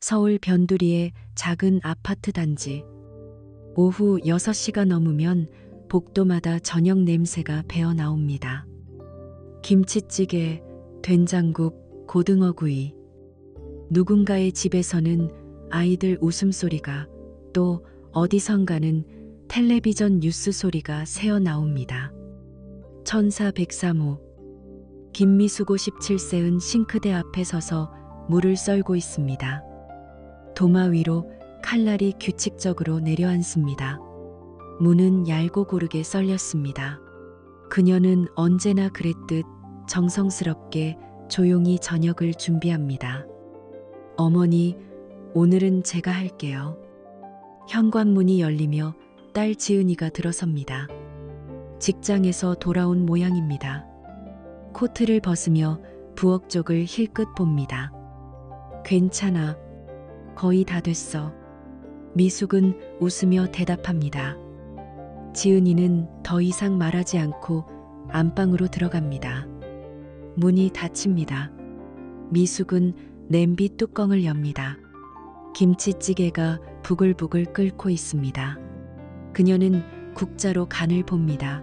서울 변두리의 작은 아파트 단지. 오후 6시가 넘으면 복도마다 저녁 냄새가 배어 나옵니다. 김치찌개, 된장국, 고등어구이. 누군가의 집에서는 아이들 웃음소리가, 또 어디선가는 텔레비전 뉴스 소리가 새어 나옵니다. 천사 103호. 김미숙 57세은 싱크대 앞에 서서 물을 썰고 있습니다. 도마 위로 칼날이 규칙적으로 내려앉습니다. 문은 얇고 고르게 썰렸습니다. 그녀는 언제나 그랬듯 정성스럽게 조용히 저녁을 준비합니다. 어머니, 오늘은 제가 할게요. 현관문이 열리며 딸 지은이가 들어섭니다. 직장에서 돌아온 모양입니다. 코트를 벗으며 부엌 쪽을 힐끗 봅니다. 괜찮아. 거의 다 됐어. 미숙은 웃으며 대답합니다. 지은이는 더 이상 말하지 않고 안방으로 들어갑니다. 문이 닫힙니다. 미숙은 냄비 뚜껑을 엽니다. 김치찌개가 부글부글 끓고 있습니다. 그녀는 국자로 간을 봅니다.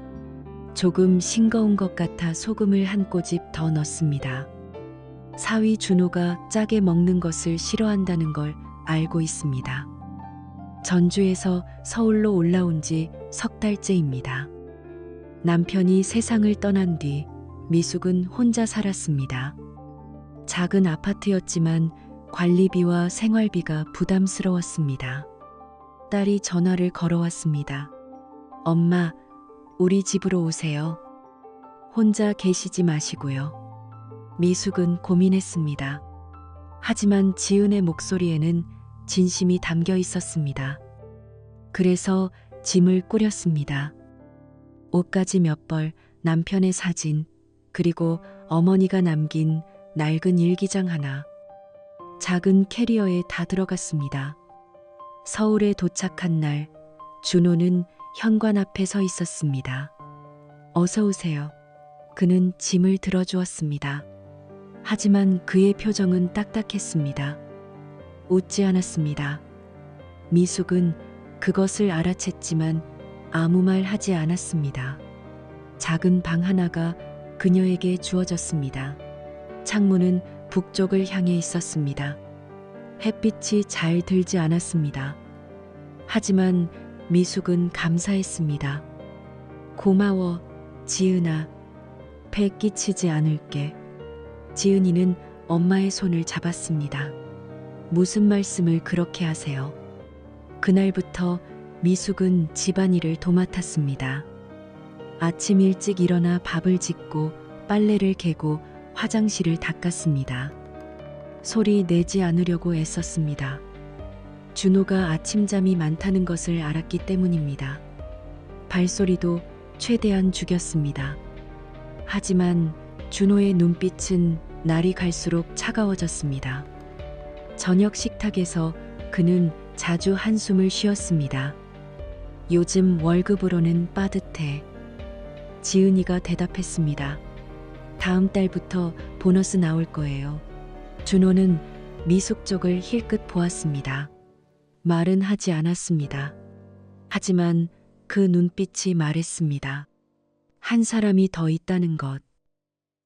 조금 싱거운 것 같아 소금을 한 꼬집 더 넣습니다. 사위 준호가 짜게 먹는 것을 싫어한다는 걸 알고 있습니다. 전주에서 서울로 올라온 지 석 달째입니다. 남편이 세상을 떠난 뒤 미숙은 혼자 살았습니다. 작은 아파트였지만 관리비와 생활비가 부담스러웠습니다. 딸이 전화를 걸어왔습니다. 엄마, 우리 집으로 오세요. 혼자 계시지 마시고요. 미숙은 고민했습니다. 하지만 지은의 목소리에는 진심이 담겨 있었습니다. 그래서 짐을 꾸렸습니다. 옷가지 몇 벌, 남편의 사진, 그리고 어머니가 남긴 낡은 일기장 하나. 작은 캐리어에 다 들어갔습니다. 서울에 도착한 날, 준호는 현관 앞에 서 있었습니다. 어서 오세요. 그는 짐을 들어주었습니다. 하지만 그의 표정은 딱딱했습니다. 웃지 않았습니다. 미숙은 그것을 알아챘지만 아무 말 하지 않았습니다. 작은 방 하나가 그녀에게 주어졌습니다. 창문은 북쪽을 향해 있었습니다. 햇빛이 잘 들지 않았습니다. 하지만 미숙은 감사했습니다. 고마워, 지은아. 배 끼치지 않을게. 지은이는 엄마의 손을 잡았습니다. 무슨 말씀을 그렇게 하세요? 그날부터 미숙은 집안일을 도맡았습니다. 아침 일찍 일어나 밥을 짓고 빨래를 개고 화장실을 닦았습니다. 소리 내지 않으려고 애썼습니다. 준호가 아침잠이 많다는 것을 알았기 때문입니다. 발소리도 최대한 죽였습니다. 하지만 준호의 눈빛은 날이 갈수록 차가워졌습니다. 저녁 식탁에서 그는 자주 한숨을 쉬었습니다. 요즘 월급으로는 빠듯해. 지은이가 대답했습니다. 다음 달부터 보너스 나올 거예요. 준호는 미숙 쪽을 힐끗 보았습니다. 말은 하지 않았습니다. 하지만 그 눈빛이 말했습니다. 한 사람이 더 있다는 것.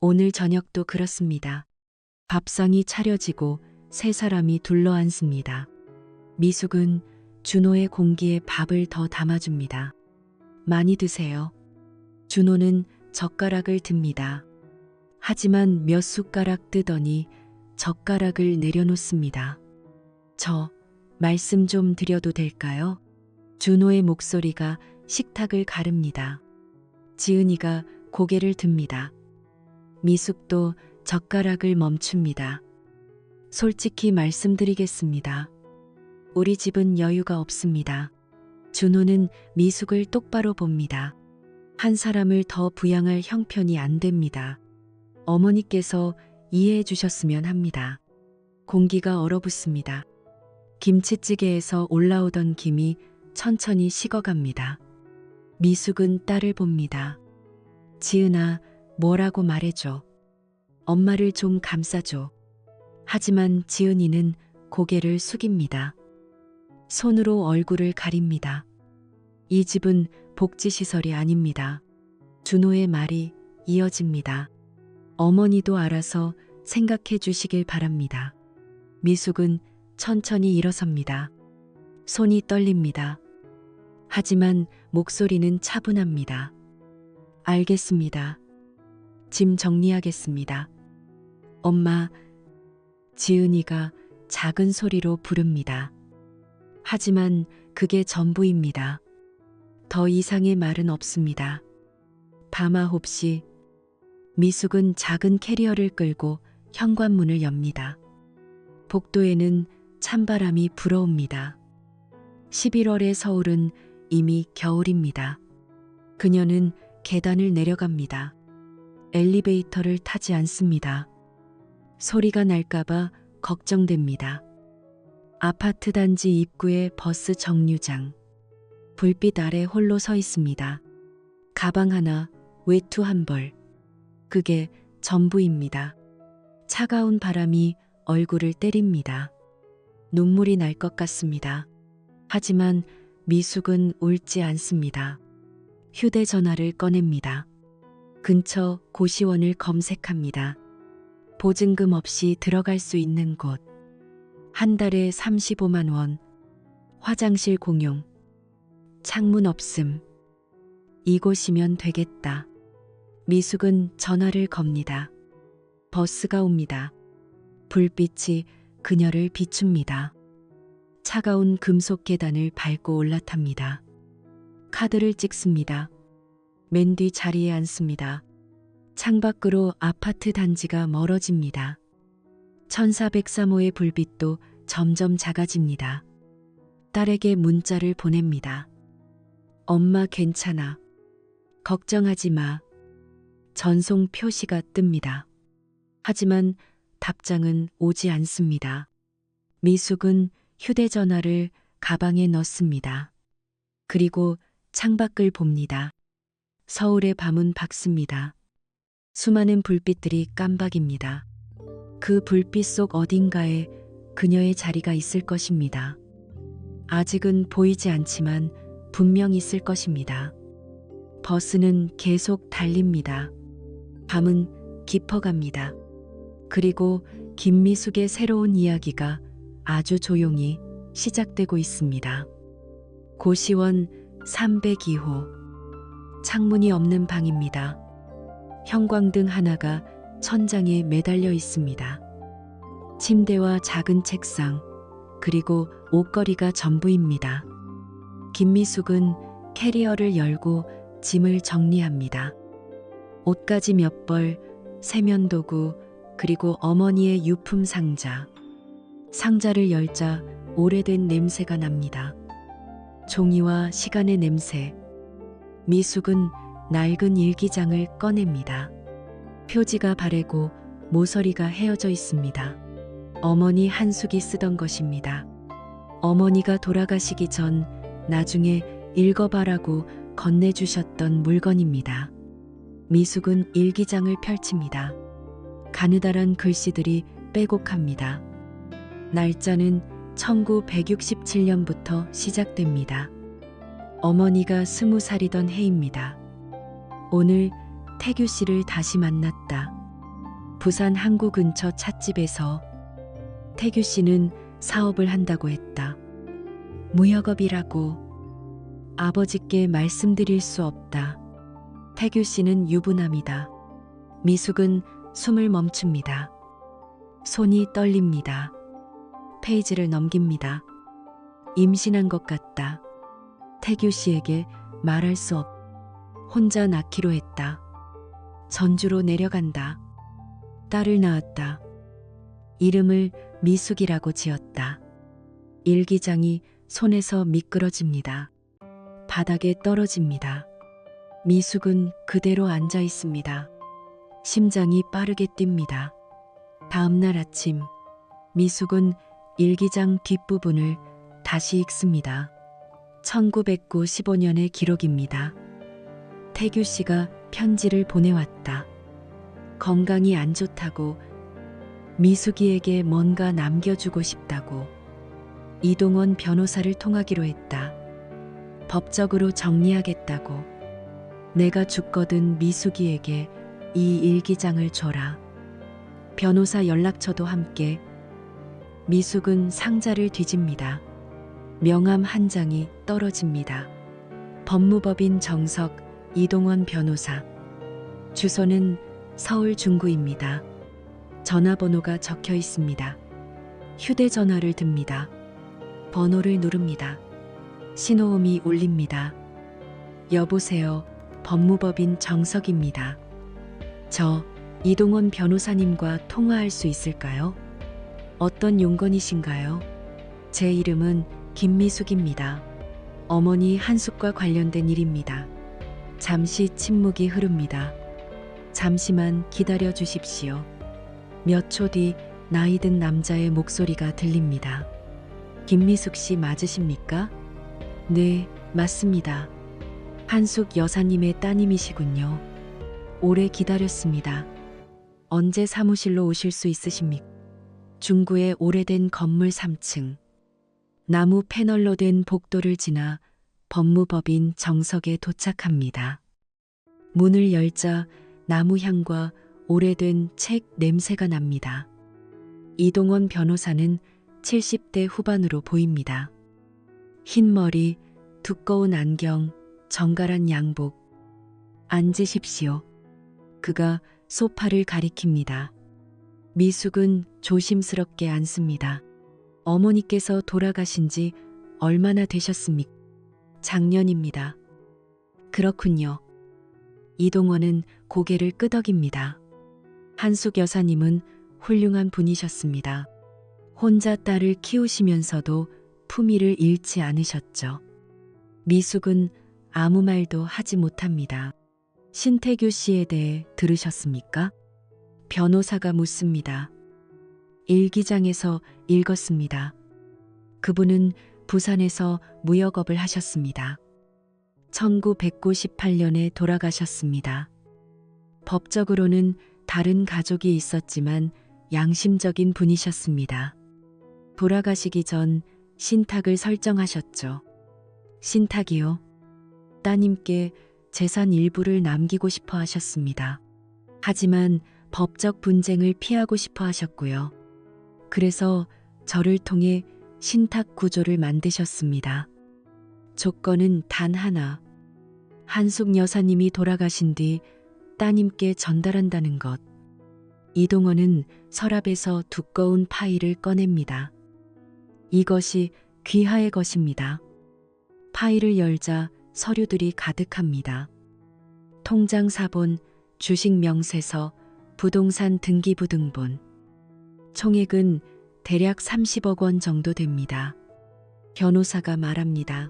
오늘 저녁도 그렇습니다. 밥상이 차려지고 세 사람이 둘러앉습니다. 미숙은 준호의 공기에 밥을 더 담아줍니다. 많이 드세요. 준호는 젓가락을 듭니다. 하지만 몇 숟가락 뜨더니 젓가락을 내려놓습니다. 저 말씀 좀 드려도 될까요? 준호의 목소리가 식탁을 가릅니다. 지은이가 고개를 듭니다. 미숙도 젓가락을 멈춥니다. 솔직히 말씀드리겠습니다. 우리 집은 여유가 없습니다. 준호는 미숙을 똑바로 봅니다. 한 사람을 더 부양할 형편이 안 됩니다. 어머니께서 이해해 주셨으면 합니다. 공기가 얼어붙습니다. 김치찌개에서 올라오던 김이 천천히 식어갑니다. 미숙은 딸을 봅니다. 지은아, 뭐라고 말해줘. 엄마를 좀 감싸줘. 하지만 지은이는 고개를 숙입니다. 손으로 얼굴을 가립니다. 이 집은 복지시설이 아닙니다. 준호의 말이 이어집니다. 어머니도 알아서 생각해 주시길 바랍니다. 미숙은 천천히 일어섭니다. 손이 떨립니다. 하지만 목소리는 차분합니다. 알겠습니다. 짐 정리하겠습니다. 엄마, 지은이가 작은 소리로 부릅니다. 하지만 그게 전부입니다. 더 이상의 말은 없습니다. 밤 9시, 미숙은 작은 캐리어를 끌고 현관문을 엽니다. 복도에는 찬바람이 불어옵니다. 11월의 서울은 이미 겨울입니다. 그녀는 계단을 내려갑니다. 엘리베이터를 타지 않습니다. 소리가 날까봐 걱정됩니다. 아파트 단지 입구의 버스 정류장. 불빛 아래 홀로 서 있습니다. 가방 하나, 외투 한 벌. 그게 전부입니다. 차가운 바람이 얼굴을 때립니다. 눈물이 날 것 같습니다. 하지만 미숙은 울지 않습니다. 휴대전화를 꺼냅니다. 근처 고시원을 검색합니다. 보증금 없이 들어갈 수 있는 곳. 한 달에 35만 원. 화장실 공용. 창문 없음. 이곳이면 되겠다. 미숙은 전화를 겁니다. 버스가 옵니다. 불빛이 그녀를 비춥니다. 차가운 금속 계단을 밟고 올라탑니다. 카드를 찍습니다. 맨 뒤 자리에 앉습니다. 창밖으로 아파트 단지가 멀어집니다. 1403호의 불빛도 점점 작아집니다. 딸에게 문자를 보냅니다. 엄마 괜찮아. 걱정하지 마. 전송 표시가 뜹니다. 하지만 답장은 오지 않습니다. 미숙은 휴대전화를 가방에 넣습니다. 그리고 창밖을 봅니다. 서울의 밤은 밝습니다. 수많은 불빛들이 깜박입니다. 그 불빛 속 어딘가에 그녀의 자리가 있을 것입니다. 아직은 보이지 않지만 분명 있을 것입니다. 버스는 계속 달립니다. 밤은 깊어갑니다. 그리고 김미숙의 새로운 이야기가 아주 조용히 시작되고 있습니다. 고시원 302호. 창문이 없는 방입니다. 형광등 하나가 천장에 매달려 있습니다. 침대와 작은 책상, 그리고 옷걸이가 전부입니다. 김미숙은 캐리어를 열고 짐을 정리합니다. 옷가지 몇 벌, 세면도구, 그리고 어머니의 유품 상자. 상자를 열자 오래된 냄새가 납니다. 종이와 시간의 냄새. 미숙은 낡은 일기장을 꺼냅니다. 표지가 바래고 모서리가 헤어져 있습니다. 어머니 한숙이 쓰던 것입니다. 어머니가 돌아가시기 전 나중에 읽어봐라고 건네주셨던 물건입니다. 미숙은 일기장을 펼칩니다. 가느다란 글씨들이 빼곡합니다. 날짜는 1967년부터 시작됩니다. 어머니가 20살이던 해입니다. 오늘 태규 씨를 다시 만났다. 부산 항구 근처 찻집에서. 태규 씨는 사업을 한다고 했다. 무역업이라고. 아버지께 말씀드릴 수 없다. 태규 씨는 유부남이다. 미숙은 숨을 멈춥니다. 손이 떨립니다. 페이지를 넘깁니다. 임신한 것 같다. 태규 씨에게 말할 수 없. 혼자 낳기로 했다. 전주로 내려간다. 딸을 낳았다. 이름을 미숙이라고 지었다. 일기장이 손에서 미끄러집니다. 바닥에 떨어집니다. 미숙은 그대로 앉아 있습니다. 심장이 빠르게 뜁니다. 다음 날 아침, 미숙은 일기장 뒷부분을 다시 읽습니다. 1995년의 기록입니다. 태규 씨가 편지를 보내왔다. 건강이 안 좋다고. 미숙이에게 뭔가 남겨주고 싶다고. 이동원 변호사를 통하기로 했다. 법적으로 정리하겠다고. 내가 죽거든 미숙이에게 이 일기장을 줘라. 변호사 연락처도 함께. 미숙은 상자를 뒤집니다. 명함 한 장이 떨어집니다. 법무법인 정석 이동원 변호사. 주소는 서울 중구입니다. 전화번호가 적혀 있습니다. 휴대전화를 듭니다. 번호를 누릅니다. 신호음이 울립니다. 여보세요. 법무법인 정석입니다. 저 이동원 변호사님과 통화할 수 있을까요? 어떤 용건이신가요? 제 이름은 김미숙입니다. 어머니 한숙과 관련된 일입니다. 잠시 침묵이 흐릅니다. 잠시만 기다려 주십시오. 몇 초 뒤 나이 든 남자의 목소리가 들립니다. 김미숙 씨 맞으십니까? 네, 맞습니다. 한숙 여사님의 따님이시군요. 오래 기다렸습니다. 언제 사무실로 오실 수 있으십니까? 중구의 오래된 건물 3층. 나무 패널로 된 복도를 지나 법무법인 정석에 도착합니다. 문을 열자 나무 향과 오래된 책 냄새가 납니다. 이동원 변호사는 70대 후반으로 보입니다. 흰 머리, 두꺼운 안경, 정갈한 양복. 앉으십시오. 그가 소파를 가리킵니다. 미숙은 조심스럽게 앉습니다. 어머니께서 돌아가신 지 얼마나 되셨습니까? 작년입니다. 그렇군요. 이동원은 고개를 끄덕입니다. 한숙 여사님은 훌륭한 분이셨습니다. 혼자 딸을 키우시면서도 품위를 잃지 않으셨죠. 미숙은 아무 말도 하지 못합니다. 신태규 씨에 대해 들으셨습니까? 변호사가 묻습니다. 일기장에서 읽었습니다. 그분은 부산에서 무역업을 하셨습니다. 1998년에 돌아가셨습니다. 법적으로는 다른 가족이 있었지만 양심적인 분이셨습니다. 돌아가시기 전 신탁을 설정하셨죠. 신탁이요? 따님께 재산 일부를 남기고 싶어 하셨습니다. 하지만 법적 분쟁을 피하고 싶어 하셨고요. 그래서 저를 통해 신탁 구조를 만드셨습니다. 조건은 단 하나. 한숙 여사님이 돌아가신 뒤 따님께 전달한다는 것. 이동원은 서랍에서 두꺼운 파일을 꺼냅니다. 이것이 귀하의 것입니다. 파일을 열자 서류들이 가득합니다. 통장 사본, 주식 명세서, 부동산 등기부등본. 총액은 대략 30억 원 정도 됩니다. 변호사가 말합니다.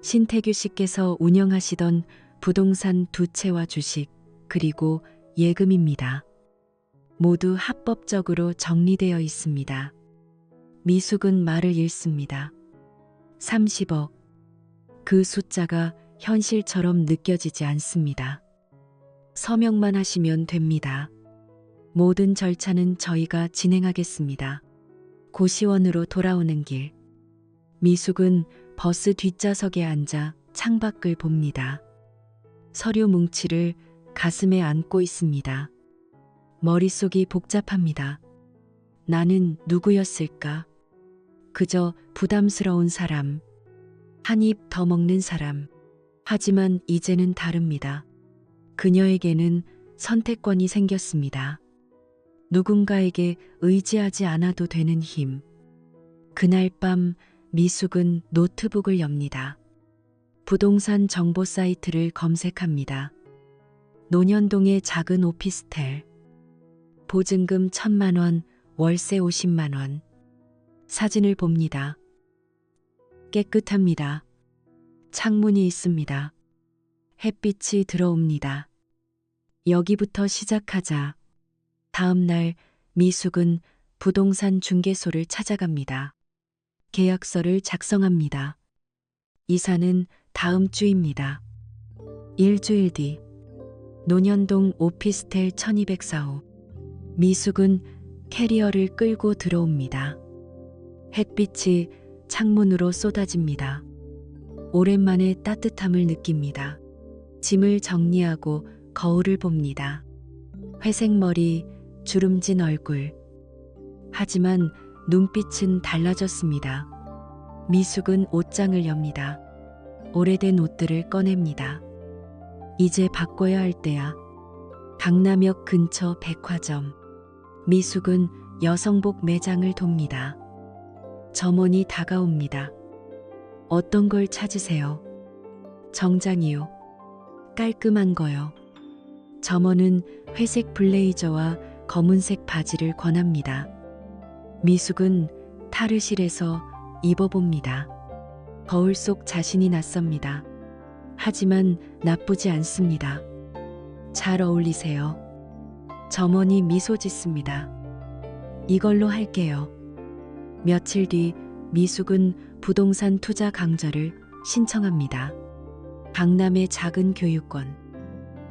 신태규 씨께서 운영하시던 부동산 2채와 주식, 그리고 예금입니다. 모두 합법적으로 정리되어 있습니다. 미숙은 말을 잃습니다. 30억. 그 숫자가 현실처럼 느껴지지 않습니다. 서명만 하시면 됩니다. 모든 절차는 저희가 진행하겠습니다. 고시원으로 돌아오는 길. 미숙은 버스 뒷좌석에 앉아 창밖을 봅니다. 서류 뭉치를 가슴에 안고 있습니다. 머릿속이 복잡합니다. 나는 누구였을까? 그저 부담스러운 사람. 한 입 더 먹는 사람. 하지만 이제는 다릅니다. 그녀에게는 선택권이 생겼습니다. 누군가에게 의지하지 않아도 되는 힘. 그날 밤 미숙은 노트북을 엽니다. 부동산 정보 사이트를 검색합니다. 논현동의 작은 오피스텔. 보증금 1,000만 원, 월세 50만 원. 사진을 봅니다. 깨끗합니다. 창문이 있습니다. 햇빛이 들어옵니다. 여기부터 시작하자. 다음 날 미숙은 부동산 중개소를 찾아갑니다. 계약서를 작성합니다. 이사는 다음 주입니다. 일주일 뒤 논현동 오피스텔 1204호. 미숙은 캐리어를 끌고 들어옵니다. 햇빛이 창문으로 쏟아집니다. 오랜만에 따뜻함을 느낍니다. 짐을 정리하고 거울을 봅니다. 회색 머리, 주름진 얼굴. 하지만 눈빛은 달라졌습니다. 미숙은 옷장을 엽니다. 오래된 옷들을 꺼냅니다. 이제 바꿔야 할 때야. 강남역 근처 백화점. 미숙은 여성복 매장을 돕니다. 점원이 다가옵니다. 어떤 걸 찾으세요? 정장이요. 깔끔한 거요. 점원은 회색 블레이저와 검은색 바지를 권합니다. 미숙은 탈의실에서 입어봅니다. 거울 속 자신이 낯섭니다. 하지만 나쁘지 않습니다. 잘 어울리세요. 점원이 미소 짓습니다. 이걸로 할게요. 며칠 뒤 미숙은 부동산 투자 강좌를 신청합니다. 강남의 작은 교육원.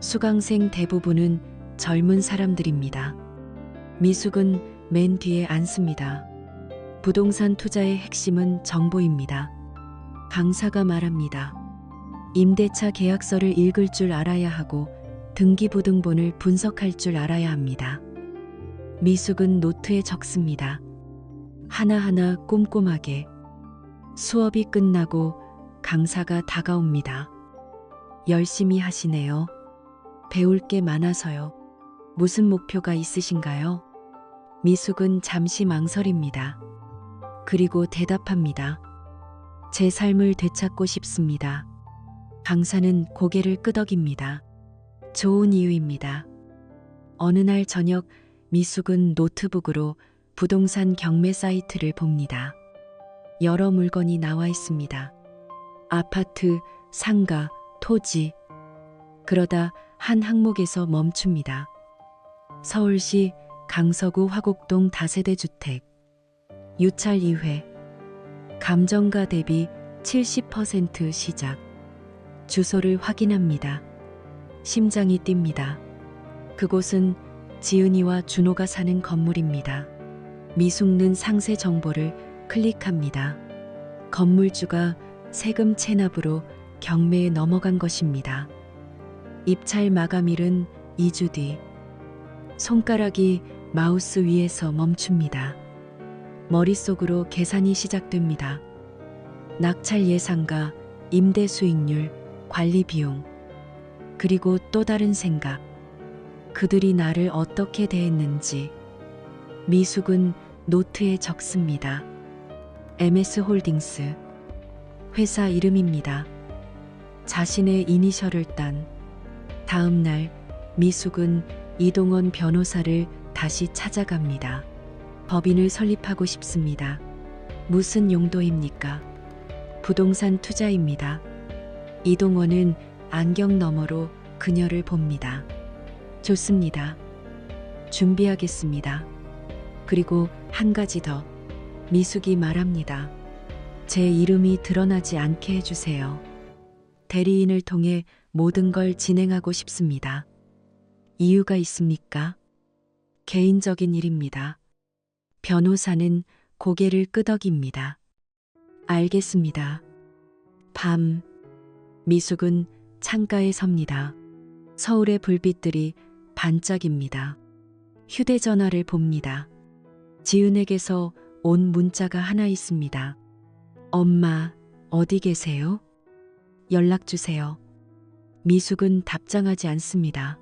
수강생 대부분은 젊은 사람들입니다. 미숙은 맨 뒤에 앉습니다. 부동산 투자의 핵심은 정보입니다. 강사가 말합니다. 임대차 계약서를 읽을 줄 알아야 하고 등기부등본을 분석할 줄 알아야 합니다. 미숙은 노트에 적습니다. 하나하나 꼼꼼하게. 수업이 끝나고 강사가 다가옵니다. 열심히 하시네요. 배울 게 많아서요. 무슨 목표가 있으신가요? 미숙은 잠시 망설입니다. 그리고 대답합니다. 제 삶을 되찾고 싶습니다. 강사는 고개를 끄덕입니다. 좋은 이유입니다. 어느 날 저녁 미숙은 노트북으로 부동산 경매 사이트를 봅니다. 여러 물건이 나와 있습니다. 아파트, 상가, 토지. 그러다 한 항목에서 멈춥니다. 서울시 강서구 화곡동 다세대 주택. 유찰 2회. 감정가 대비 70% 시작. 주소를 확인합니다. 심장이 뜁니다. 그곳은 지은이와 준호가 사는 건물입니다. 미숙는 상세 정보를 클릭합니다. 건물주가 세금 체납으로 경매에 넘어간 것입니다. 입찰 마감일은 2주 뒤. 손가락이 마우스 위에서 멈춥니다. 머릿속으로 계산이 시작됩니다. 낙찰 예상가, 임대 수익률, 관리 비용. 그리고 또 다른 생각. 그들이 나를 어떻게 대했는지. 미숙은 노트에 적습니다. MS홀딩스. 회사 이름입니다. 자신의 이니셜을 딴. 다음 날 미숙은 이동원 변호사를 다시 찾아갑니다. 법인을 설립하고 싶습니다. 무슨 용도입니까? 부동산 투자입니다. 이동원은 안경 너머로 그녀를 봅니다. 좋습니다. 준비하겠습니다. 그리고 한 가지 더. 미숙이 말합니다. 제 이름이 드러나지 않게 해주세요. 대리인을 통해 모든 걸 진행하고 싶습니다. 이유가 있습니까? 개인적인 일입니다. 변호사는 고개를 끄덕입니다. 알겠습니다. 밤. 미숙은 창가에 섭니다. 서울의 불빛들이 반짝입니다. 휴대전화를 봅니다. 지은에게서 온 문자가 하나 있습니다. 엄마, 어디 계세요? 연락 주세요. 미숙은 답장하지 않습니다.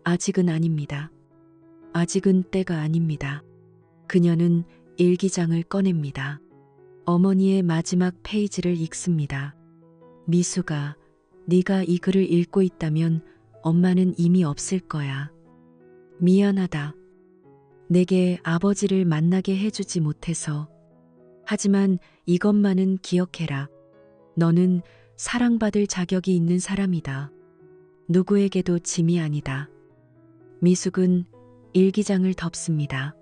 아직은 아닙니다. 아직은 때가 아닙니다. 그녀는 일기장을 꺼냅니다. 어머니의 마지막 페이지를 읽습니다. 미숙아, 네가 이 글을 읽고 있다면 엄마는 이미 없을 거야. 미안하다. 내게 아버지를 만나게 해주지 못해서. 하지만 이것만은 기억해라. 너는 사랑받을 자격이 있는 사람이다. 누구에게도 짐이 아니다. 미숙은 일기장을 덮습니다.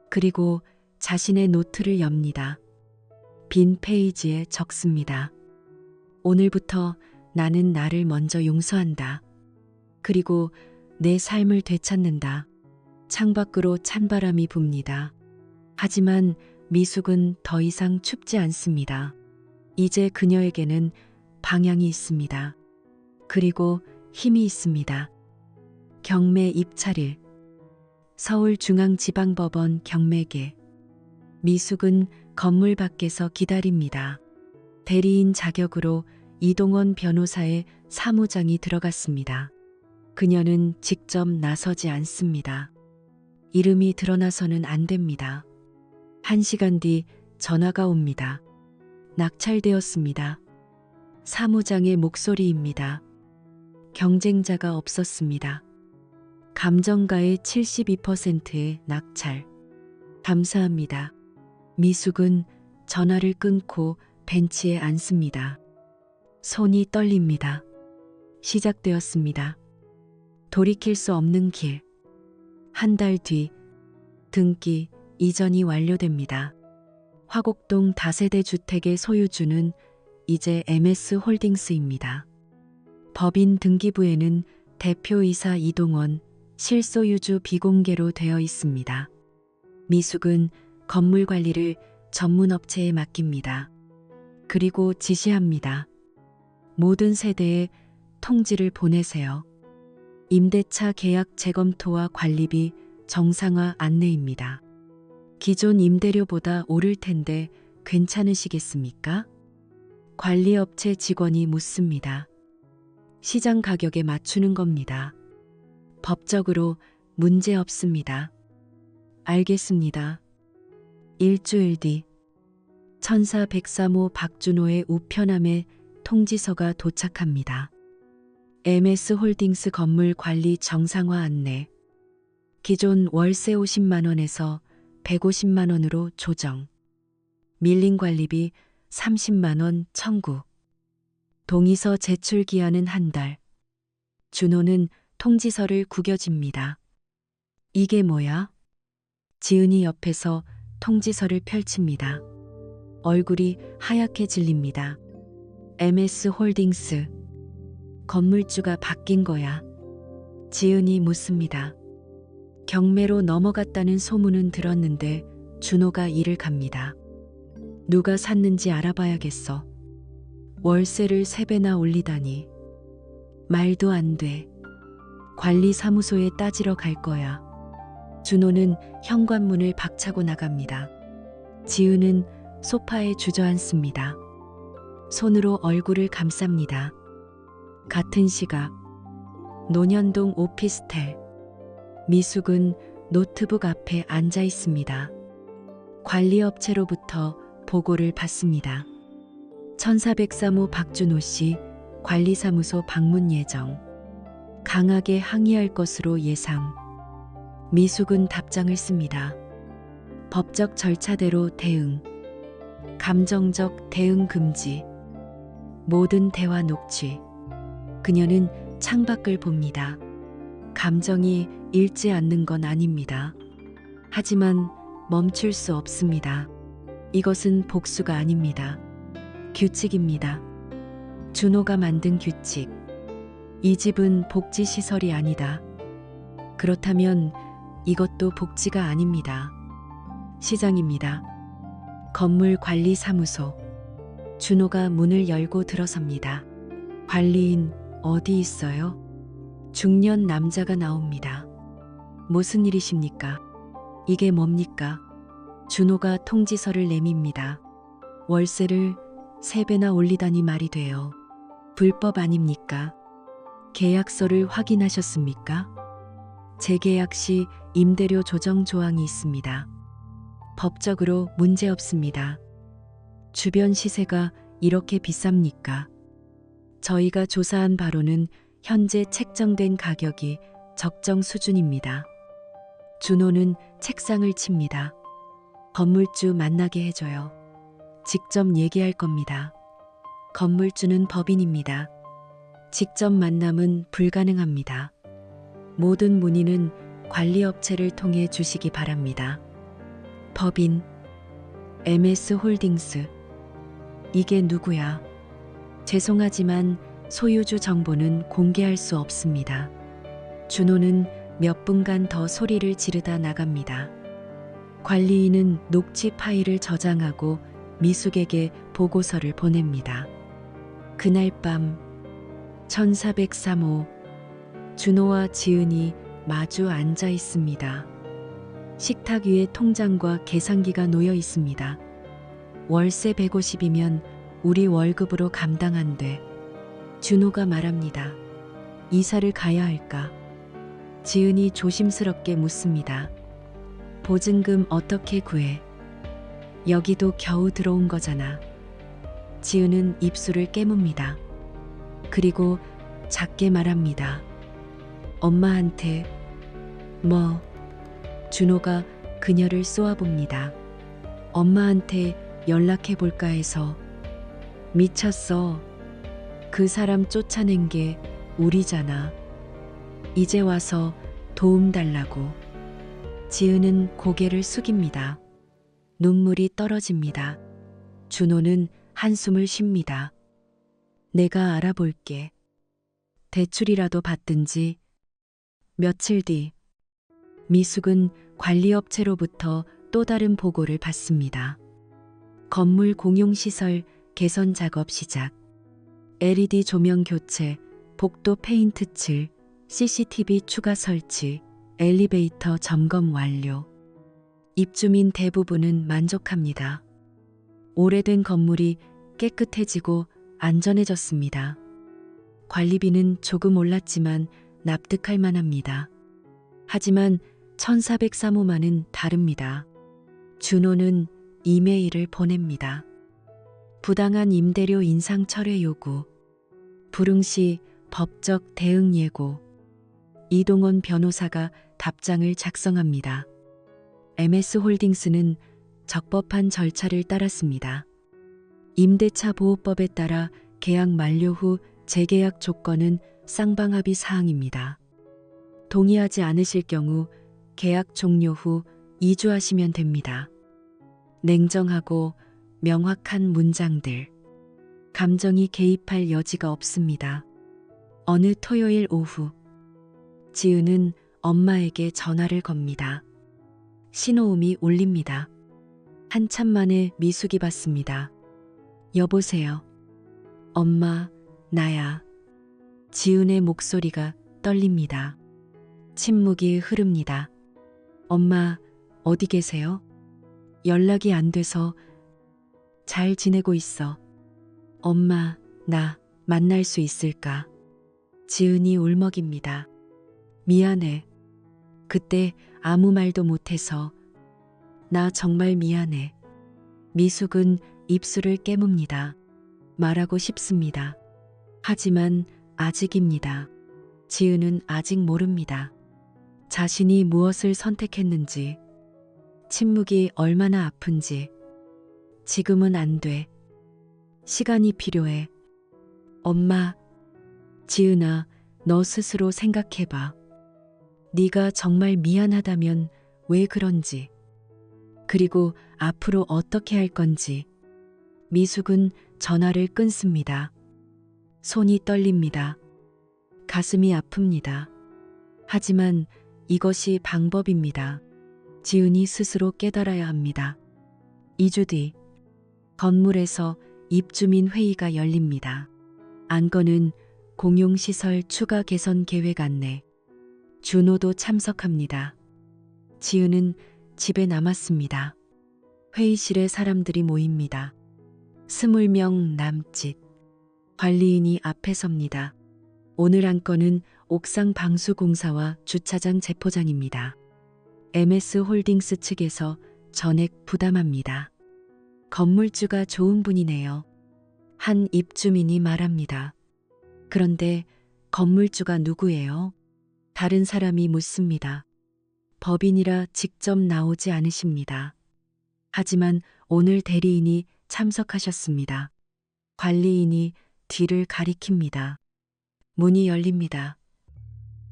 그리고 자신의 노트를 엽니다. 빈 페이지에 적습니다. 오늘부터 나는 나를 먼저 용서한다. 그리고 내 삶을 되찾는다. 창밖으로 찬바람이 붑니다. 하지만 미숙은 더 이상 춥지 않습니다. 이제 그녀에게는 방향이 있습니다. 그리고 힘이 있습니다. 경매 입찰일. 서울중앙지방법원 경매계. 미숙은 건물 밖에서 기다립니다. 대리인 자격으로 이동원 변호사의 사무장이 들어갔습니다. 그녀는 직접 나서지 않습니다. 이름이 드러나서는 안 됩니다. 1시간 뒤 전화가 옵니다. 낙찰되었습니다. 사무장의 목소리입니다. 경쟁자가 없었습니다. 감정가의 72%의 낙찰. 감사합니다. 미숙은 전화를 끊고 벤치에 앉습니다. 손이 떨립니다. 시작되었습니다. 돌이킬 수 없는 길. 한 달 뒤 등기 이전이 완료됩니다. 화곡동 다세대 주택의 소유주는 이제 MS홀딩스입니다. 법인 등기부에는 대표이사 이동원, 실소유주 비공개로 되어 있습니다. 미숙은 건물 관리를 전문업체에 맡깁니다. 그리고 지시합니다. 모든 세대에 통지를 보내세요. 임대차 계약 재검토와 관리비 정상화 안내입니다. 기존 임대료보다 오를 텐데 괜찮으시겠습니까? 관리업체 직원이 묻습니다. 시장 가격에 맞추는 겁니다. 법적으로 문제 없습니다. 알겠습니다. 일주일 뒤 천사 103호 박준호의 우편함에 통지서가 도착합니다. MS홀딩스 건물 관리 정상화 안내. 기존 월세 50만 원에서 150만 원으로 조정. 밀린 관리비 30만 원 청구. 동의서 제출 기한은 한 달. 준호는 통지서를 구겨집니다. 이게 뭐야? 지은이 옆에서 통지서를 펼칩니다. 얼굴이 하얗게 질립니다. MS홀딩스. 건물주가 바뀐 거야. 지은이 묻습니다. 경매로 넘어갔다는 소문은 들었는데 준호가 이를 갑니다. 누가 샀는지 알아봐야겠어. 월세를 3배나 올리다니. 말도 안 돼. 관리사무소에 따지러 갈 거야. 준호는 현관문을 박차고 나갑니다. 지은은 소파에 주저앉습니다. 손으로 얼굴을 감쌉니다. 같은 시각 논현동 오피스텔. 미숙은 노트북 앞에 앉아 있습니다. 관리업체로부터 보고를 받습니다. 1403호 박준호 씨 관리사무소 방문 예정. 강하게 항의할 것으로 예상. 미숙은 답장을 씁니다. 법적 절차대로 대응. 감정적 대응 금지. 모든 대화 녹취. 그녀는 창밖을 봅니다. 감정이 잃지 않는 건 아닙니다. 하지만 멈출 수 없습니다. 이것은 복수가 아닙니다. 규칙입니다. 준호가 만든 규칙. 이 집은 복지시설이 아니다. 그렇다면 이것도 복지가 아닙니다. 시장입니다. 건물관리사무소. 준호가 문을 열고 들어섭니다. 관리인 어디 있어요? 중년 남자가 나옵니다. 무슨 일이십니까? 이게 뭡니까? 준호가 통지서를 내밉니다. 월세를 3배나 올리다니 말이 돼요. 불법 아닙니까? 계약서를 확인하셨습니까? 재계약 시 임대료 조정 조항이 있습니다. 법적으로 문제 없습니다. 주변 시세가 이렇게 비쌉니까? 저희가 조사한 바로는 현재 책정된 가격이 적정 수준입니다. 준호는 책상을 칩니다. 건물주 만나게 해줘요. 직접 얘기할 겁니다. 건물주는 법인입니다. 직접 만남은 불가능합니다. 모든 문의는 관리업체를 통해 주시기 바랍니다. 법인 MS홀딩스. 이게 누구야? 죄송하지만 소유주 정보는 공개할 수 없습니다. 준호는 몇 분간 더 소리를 지르다 나갑니다. 관리인은 녹취 파일을 저장하고 미숙에게 보고서를 보냅니다. 그날 밤 1403호 준호와 지은이 마주 앉아 있습니다. 식탁 위에 통장과 계산기가 놓여 있습니다. 월세 150이면 우리 월급으로 감당 안 돼. 준호가 말합니다. 이사를 가야 할까? 지은이 조심스럽게 묻습니다. 보증금 어떻게 구해? 여기도 겨우 들어온 거잖아. 지은은 입술을 깨뭅니다. 그리고 작게 말합니다. 엄마한테. 뭐? 준호가 그녀를 쏘아봅니다. 엄마한테 연락해 볼까 해서. 미쳤어. 그 사람 쫓아낸 게 우리잖아. 이제 와서 도움 달라고. 지은은 고개를 숙입니다. 눈물이 떨어집니다. 준호는 한숨을 쉽니다. 내가 알아볼게. 대출이라도 받든지. 며칠 뒤 미숙은 관리업체로부터 또 다른 보고를 받습니다. 건물 공용시설 개선 작업 시작. LED 조명 교체, 복도 페인트 칠, CCTV 추가 설치, 엘리베이터 점검 완료. 입주민 대부분은 만족합니다. 오래된 건물이 깨끗해지고 안전해졌습니다. 관리비는 조금 올랐지만 납득할 만합니다. 하지만 1403호만은 다릅니다. 준호는 이메일을 보냅니다. 부당한 임대료 인상 철회 요구, 불응시 법적 대응 예고. 이동원 변호사가 답장을 작성합니다. MS홀딩스는 적법한 절차를 따랐습니다. 임대차 보호법에 따라 계약 만료 후 재계약 조건은 쌍방합의 사항입니다. 동의하지 않으실 경우 계약 종료 후 이주하시면 됩니다. 냉정하고 명확한 문장들. 감정이 개입할 여지가 없습니다. 어느 토요일 오후 지은은 엄마에게 전화를 겁니다. 신호음이 울립니다. 한참 만에 미숙이 받습니다. 여보세요. 엄마, 나야. 지은의 목소리가 떨립니다. 침묵이 흐릅니다. 엄마, 어디 계세요? 연락이 안 돼서. 잘 지내고 있어. 엄마, 나 만날 수 있을까? 지은이 울먹입니다. 미안해. 그때 아무 말도 못해서. 나 정말 미안해. 미숙은 입술을 깨뭅니다. 말하고 싶습니다. 하지만 아직입니다. 지은은 아직 모릅니다. 자신이 무엇을 선택했는지, 침묵이 얼마나 아픈지. 지금은 안 돼. 시간이 필요해. 엄마, 지은아, 너 스스로 생각해봐. 네가 정말 미안하다면 왜 그런지. 그리고 앞으로 어떻게 할 건지. 미숙은 전화를 끊습니다. 손이 떨립니다. 가슴이 아픕니다. 하지만 이것이 방법입니다. 지은이 스스로 깨달아야 합니다. 2주 뒤 건물에서 입주민 회의가 열립니다. 안건은 공용시설 추가 개선 계획 안내. 준호도 참석합니다. 지은은 집에 남았습니다. 회의실에 사람들이 모입니다. 20명 남짓. 관리인이 앞에 섭니다. 오늘 안건은 옥상 방수 공사와 주차장 재포장입니다. MS홀딩스 측에서 전액 부담합니다. 건물주가 좋은 분이네요. 한 입주민이 말합니다. 그런데 건물주가 누구예요? 다른 사람이 묻습니다. 법인이라 직접 나오지 않으십니다. 하지만 오늘 대리인이 참석하셨습니다. 관리인이 뒤를 가리킵니다. 문이 열립니다.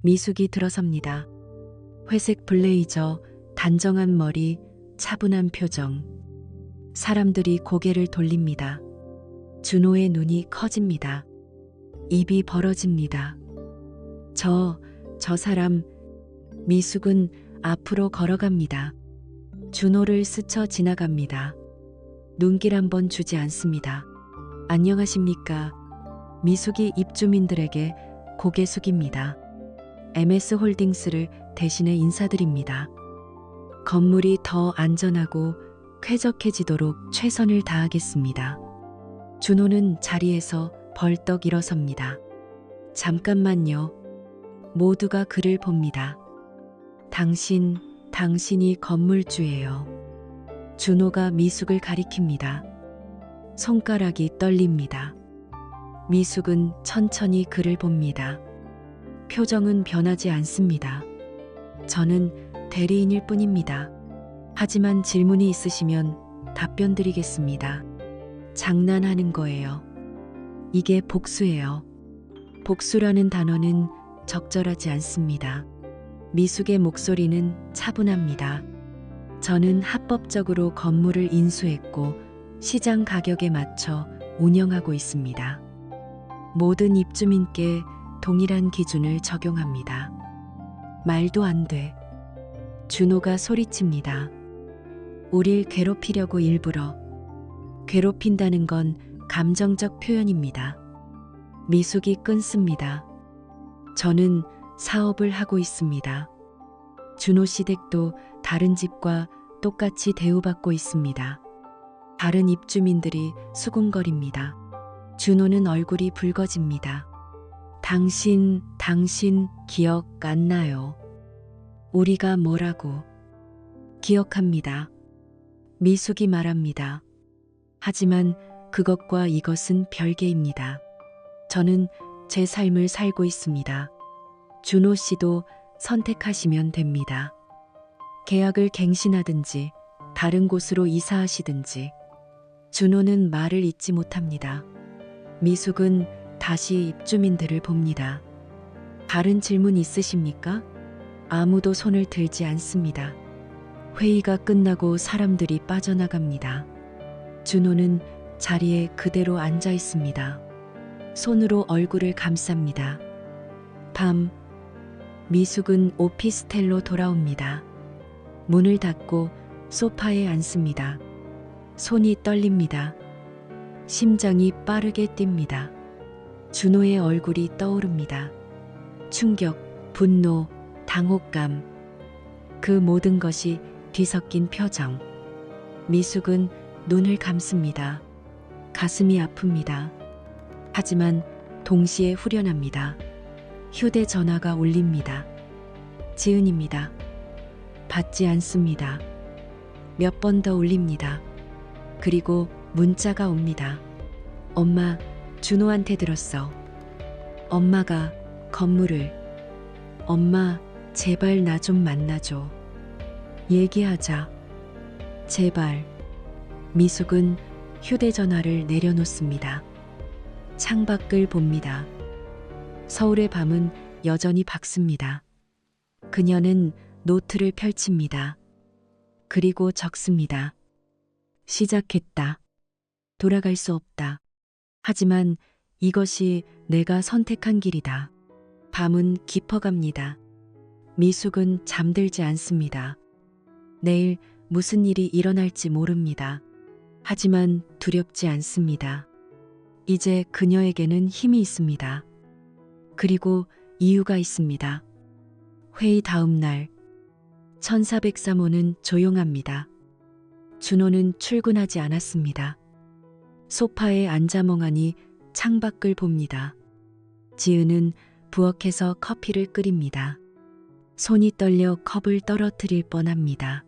미숙이 들어섭니다. 회색 블레이저, 단정한 머리, 차분한 표정. 사람들이 고개를 돌립니다. 준호의 눈이 커집니다. 입이 벌어집니다. 저 사람 미숙은 앞으로 걸어갑니다. 준호를 스쳐 지나갑니다. 눈길 한번 주지 않습니다. 안녕하십니까? 미숙이 입주민들에게 고개 숙입니다. MS홀딩스를 대신해 인사드립니다. 건물이 더 안전하고 쾌적해지도록 최선을 다하겠습니다. 준호는 자리에서 벌떡 일어섭니다. 잠깐만요. 모두가 그를 봅니다. 당신이 건물주예요. 준호가 미숙을 가리킵니다. 손가락이 떨립니다. 미숙은 천천히 그를 봅니다. 표정은 변하지 않습니다. 저는 대리인일 뿐입니다. 하지만 질문이 있으시면 답변 드리겠습니다. 장난하는 거예요. 이게 복수예요. 복수라는 단어는 적절하지 않습니다. 미숙의 목소리는 차분합니다. 저는 합법적으로 건물을 인수했고 시장 가격에 맞춰 운영하고 있습니다. 모든 입주민께 동일한 기준을 적용합니다. 말도 안 돼. 준호가 소리칩니다. 우릴 괴롭히려고 일부러. 괴롭힌다는 건 감정적 표현입니다. 미숙이 끊습니다. 저는 사업을 하고 있습니다. 준호 씨 댁도 다른 집과 똑같이 대우받고 있습니다. 다른 입주민들이 수군거립니다. 준호는 얼굴이 붉어집니다. 당신 기억 안 나요. 우리가 뭐라고? 기억합니다. 미숙이 말합니다. 하지만 그것과 이것은 별개입니다. 저는 제 삶을 살고 있습니다. 준호 씨도 선택하시면 됩니다. 계약을 갱신하든지 다른 곳으로 이사하시든지. 준호는 말을 잇지 못합니다. 미숙은 다시 입주민들을 봅니다. 다른 질문 있으십니까? 아무도 손을 들지 않습니다. 회의가 끝나고 사람들이 빠져나갑니다. 준호는 자리에 그대로 앉아 있습니다. 손으로 얼굴을 감쌉니다. 밤, 미숙은 오피스텔로 돌아옵니다. 문을 닫고 소파에 앉습니다. 손이 떨립니다. 심장이 빠르게 뜁니다. 준호의 얼굴이 떠오릅니다. 충격, 분노, 당혹감. 그 모든 것이 뒤섞인 표정. 미숙은 눈을 감습니다. 가슴이 아픕니다. 하지만 동시에 후련합니다. 휴대전화가 울립니다. 지은입니다. 받지 않습니다. 몇 번 더 울립니다. 그리고 문자가 옵니다. 엄마, 준호한테 들었어. 엄마가 건물을. 엄마, 제발 나 좀 만나줘. 얘기하자. 제발. 미숙은 휴대전화를 내려놓습니다. 창밖을 봅니다. 서울의 밤은 여전히 밝습니다. 그녀는 노트를 펼칩니다. 그리고 적습니다. 시작했다. 돌아갈 수 없다. 하지만 이것이 내가 선택한 길이다. 밤은 깊어갑니다. 미숙은 잠들지 않습니다. 내일 무슨 일이 일어날지 모릅니다. 하지만 두렵지 않습니다. 이제 그녀에게는 힘이 있습니다. 그리고 이유가 있습니다. 회의 다음 날 1403호는 조용합니다. 준호는 출근하지 않았습니다. 소파에 앉아 멍하니 창밖을 봅니다. 지은은 부엌에서 커피를 끓입니다. 손이 떨려 컵을 떨어뜨릴 뻔합니다.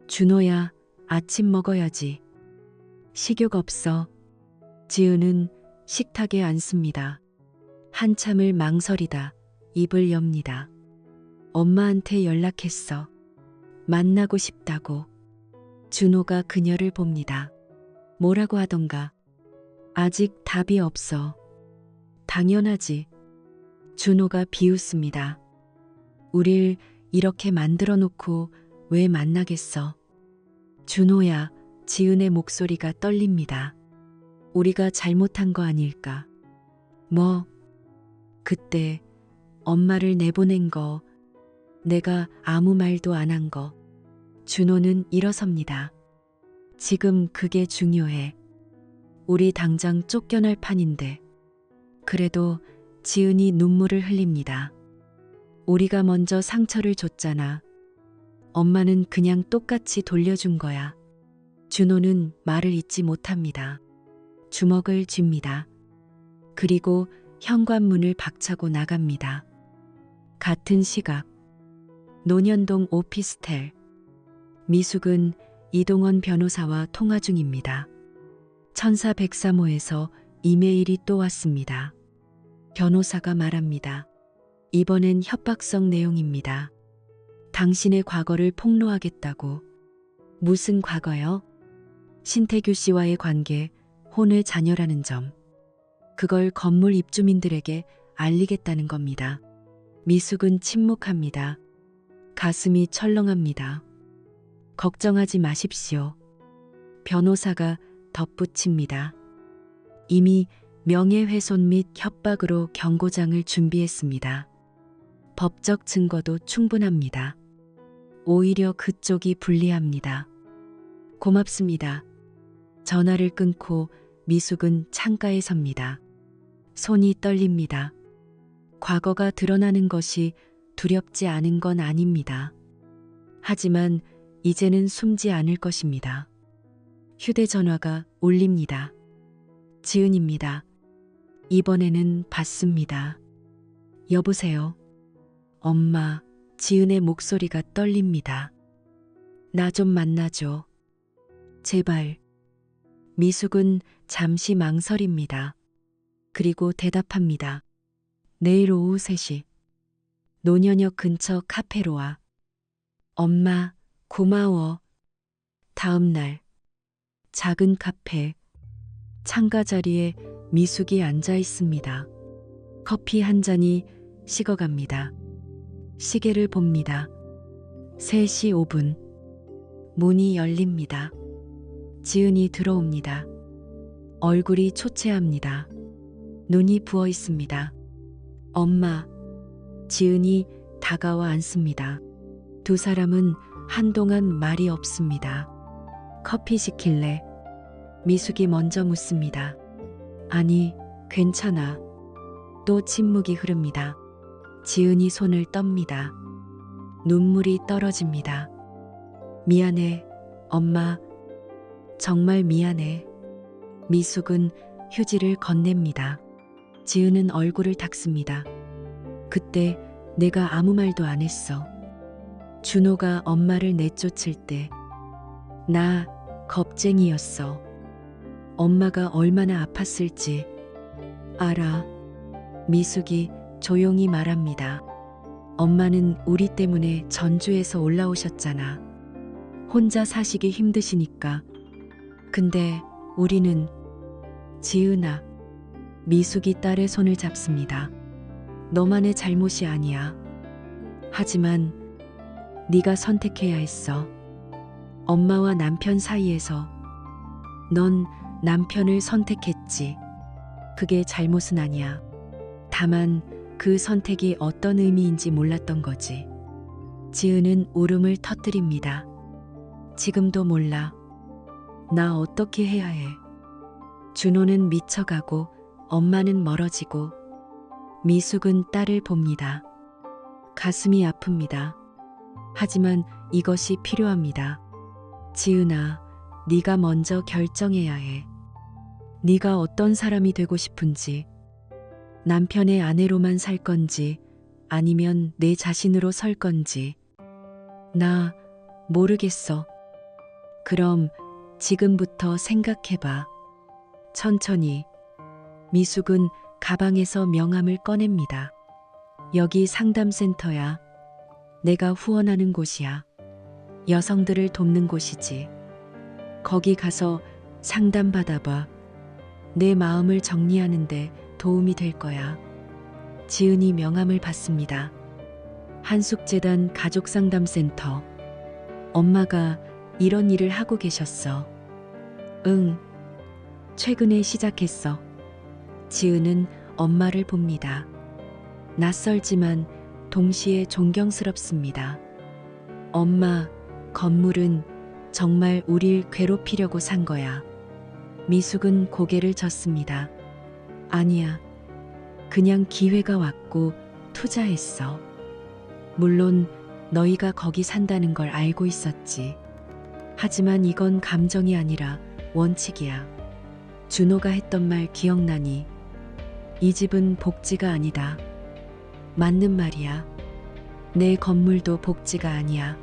준호야, 아침 먹어야지. 식욕 없어. 지은은 식탁에 앉습니다. 한참을 망설이다 입을 엽니다. 엄마한테 연락했어. 만나고 싶다고. 준호가 그녀를 봅니다. 뭐라고 하던가. 아직 답이 없어. 당연하지. 준호가 비웃습니다. 우릴 이렇게 만들어 놓고 왜 만나겠어. 준호야, 지은의 목소리가 떨립니다. 우리가 잘못한 거 아닐까. 뭐, 그때 엄마를 내보낸 거. 내가 아무 말도 안 한 거. 준호는 일어섭니다. 지금 그게 중요해. 우리 당장 쫓겨날 판인데. 그래도 지은이 눈물을 흘립니다. 우리가 먼저 상처를 줬잖아. 엄마는 그냥 똑같이 돌려준 거야. 준호는 말을 잇지 못합니다. 주먹을 쥡니다. 그리고 현관문을 박차고 나갑니다. 같은 시각. 논현동 오피스텔. 미숙은 이동원 변호사와 통화 중입니다. 1403호에서 이메일이 또 왔습니다. 변호사가 말합니다. 이번엔 협박성 내용입니다. 당신의 과거를 폭로하겠다고. 무슨 과거요? 신태규 씨와의 관계, 혼외 자녀라는 점. 그걸 건물 입주민들에게 알리겠다는 겁니다. 미숙은 침묵합니다. 가슴이 철렁합니다. 걱정하지 마십시오. 변호사가 덧붙입니다. 이미 명예훼손 및 협박으로 경고장을 준비했습니다. 법적 증거도 충분합니다. 오히려 그쪽이 불리합니다. 고맙습니다. 전화를 끊고 미숙은 창가에 섭니다. 손이 떨립니다. 과거가 드러나는 것이 두렵지 않은 건 아닙니다. 하지만 이제는 숨지 않을 것입니다. 휴대전화가 울립니다. 지은입니다. 이번에는 받습니다. 여보세요. 엄마, 지은의 목소리가 떨립니다. 나 좀 만나줘. 제발. 미숙은 잠시 망설입니다. 그리고 대답합니다. 내일 오후 3시. 논현역 근처 카페로 와. 엄마, 고마워. 다음 날. 작은 카페. 창가 자리에 미숙이 앉아 있습니다. 커피 한 잔이 식어갑니다. 시계를 봅니다. 3시 5분. 문이 열립니다. 지은이 들어옵니다. 얼굴이 초췌합니다. 눈이 부어 있습니다. 엄마. 지은이 다가와 앉습니다. 두 사람은 한동안 말이 없습니다. 커피 시킬래? 미숙이 먼저 묻습니다. 아니, 괜찮아. 또 침묵이 흐릅니다. 지은이 손을 떱니다. 눈물이 떨어집니다. 미안해, 엄마. 정말 미안해. 미숙은 휴지를 건넵니다. 지은은 얼굴을 닦습니다. 그때 내가 아무 말도 안 했어. 준호가 엄마를 내쫓을 때 나 겁쟁이였어. 엄마가 얼마나 아팠을지 알아. 미숙이 조용히 말합니다. 엄마는 우리 때문에 전주에서 올라오셨잖아. 혼자 사시기 힘드시니까. 근데 우리는. 지은아. 미숙이 딸의 손을 잡습니다. 너만의 잘못이 아니야. 하지만 네가 선택해야 했어. 엄마와 남편 사이에서. 넌 남편을 선택했지. 그게 잘못은 아니야. 다만 그 선택이 어떤 의미인지 몰랐던 거지. 지은은 울음을 터뜨립니다. 지금도 몰라. 나 어떻게 해야 해. 준호는 미쳐가고 엄마는 멀어지고 미숙은 딸을 봅니다. 가슴이 아픕니다. 하지만 이것이 필요합니다. 지은아, 네가 먼저 결정해야 해. 네가 어떤 사람이 되고 싶은지. 남편의 아내로만 살 건지 아니면 내 자신으로 설 건지. 나 모르겠어. 그럼 지금부터 생각해봐. 천천히. 미숙은 가방에서 명함을 꺼냅니다. 여기 상담센터야. 내가 후원하는 곳이야. 여성들을 돕는 곳이지. 거기 가서 상담받아봐. 내 마음을 정리하는데 도움이 될 거야. 지은이 명함을 받습니다. 한숙재단 가족상담센터. 엄마가 이런 일을 하고 계셨어. 응. 최근에 시작했어. 지은은 엄마를 봅니다. 낯설지만 동시에 존경스럽습니다. 엄마, 건물은 정말 우릴 괴롭히려고 산 거야. 미숙은 고개를 젓습니다. 아니야. 그냥 기회가 왔고 투자했어. 물론 너희가 거기 산다는 걸 알고 있었지. 하지만 이건 감정이 아니라 원칙이야. 준호가 했던 말 기억나니? 이 집은 복지가 아니다. 맞는 말이야. 내 건물도 복지가 아니야.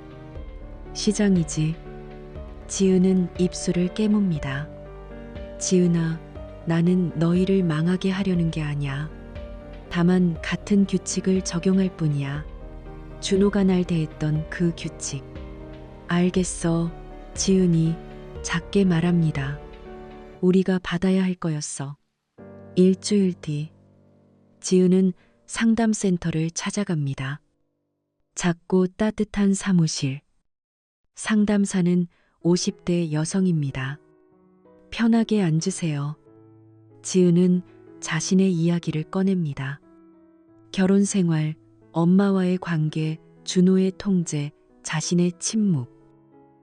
시장이지. 지은은 입술을 깨뭅니다. 지은아, 나는 너희를 망하게 하려는 게 아니야. 다만 같은 규칙을 적용할 뿐이야. 준호가 날 대했던 그 규칙. 알겠어. 지은이 작게 말합니다. 우리가 받아야 할 거였어. 일주일 뒤, 지은은 상담센터를 찾아갑니다. 작고 따뜻한 사무실. 상담사는 50대 여성입니다. 편하게 앉으세요. 지은은 자신의 이야기를 꺼냅니다. 결혼 생활, 엄마와의 관계, 준호의 통제, 자신의 침묵.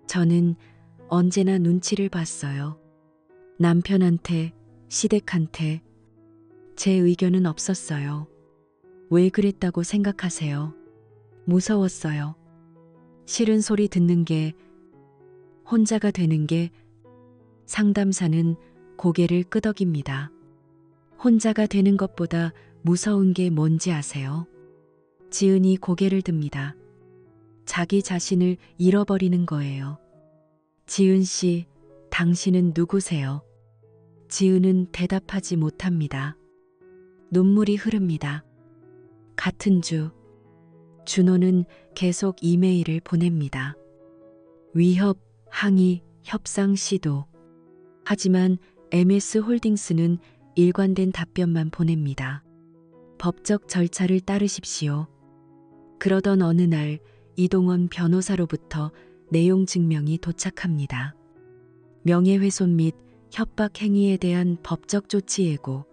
저는 언제나 눈치를 봤어요. 남편한테, 시댁한테. 제 의견은 없었어요. 왜 그랬다고 생각하세요? 무서웠어요. 싫은 소리 듣는 게, 혼자가 되는 게. 상담사는 고개를 끄덕입니다. 혼자가 되는 것보다 무서운 게 뭔지 아세요? 지은이 고개를 듭니다. 자기 자신을 잃어버리는 거예요. 지은 씨, 당신은 누구세요? 지은은 대답하지 못합니다. 눈물이 흐릅니다. 같은 주, 준호는 계속 이메일을 보냅니다. 위협, 항의, 협상 시도. 하지만 MS홀딩스는 일관된 답변만 보냅니다. 법적 절차를 따르십시오. 그러던 어느 날 이동원 변호사로부터 내용 증명이 도착합니다. 명예훼손 및 협박 행위에 대한 법적 조치 예고,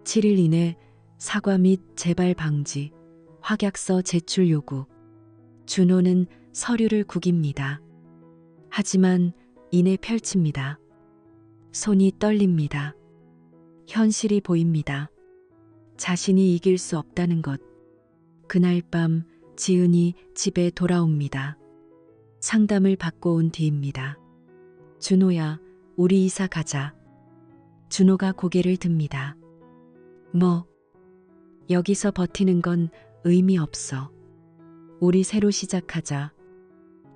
7일 이내 사과 및 재발 방지, 확약서 제출 요구. 준호는 서류를 구깁니다. 하지만 이내 펼칩니다. 손이 떨립니다. 현실이 보입니다. 자신이 이길 수 없다는 것. 그날 밤 지은이 집에 돌아옵니다. 상담을 받고 온 뒤입니다. 준호야, 우리 이사 가자. 준호가 고개를 듭니다. 뭐? 여기서 버티는 건 의미 없어. 우리 새로 시작하자.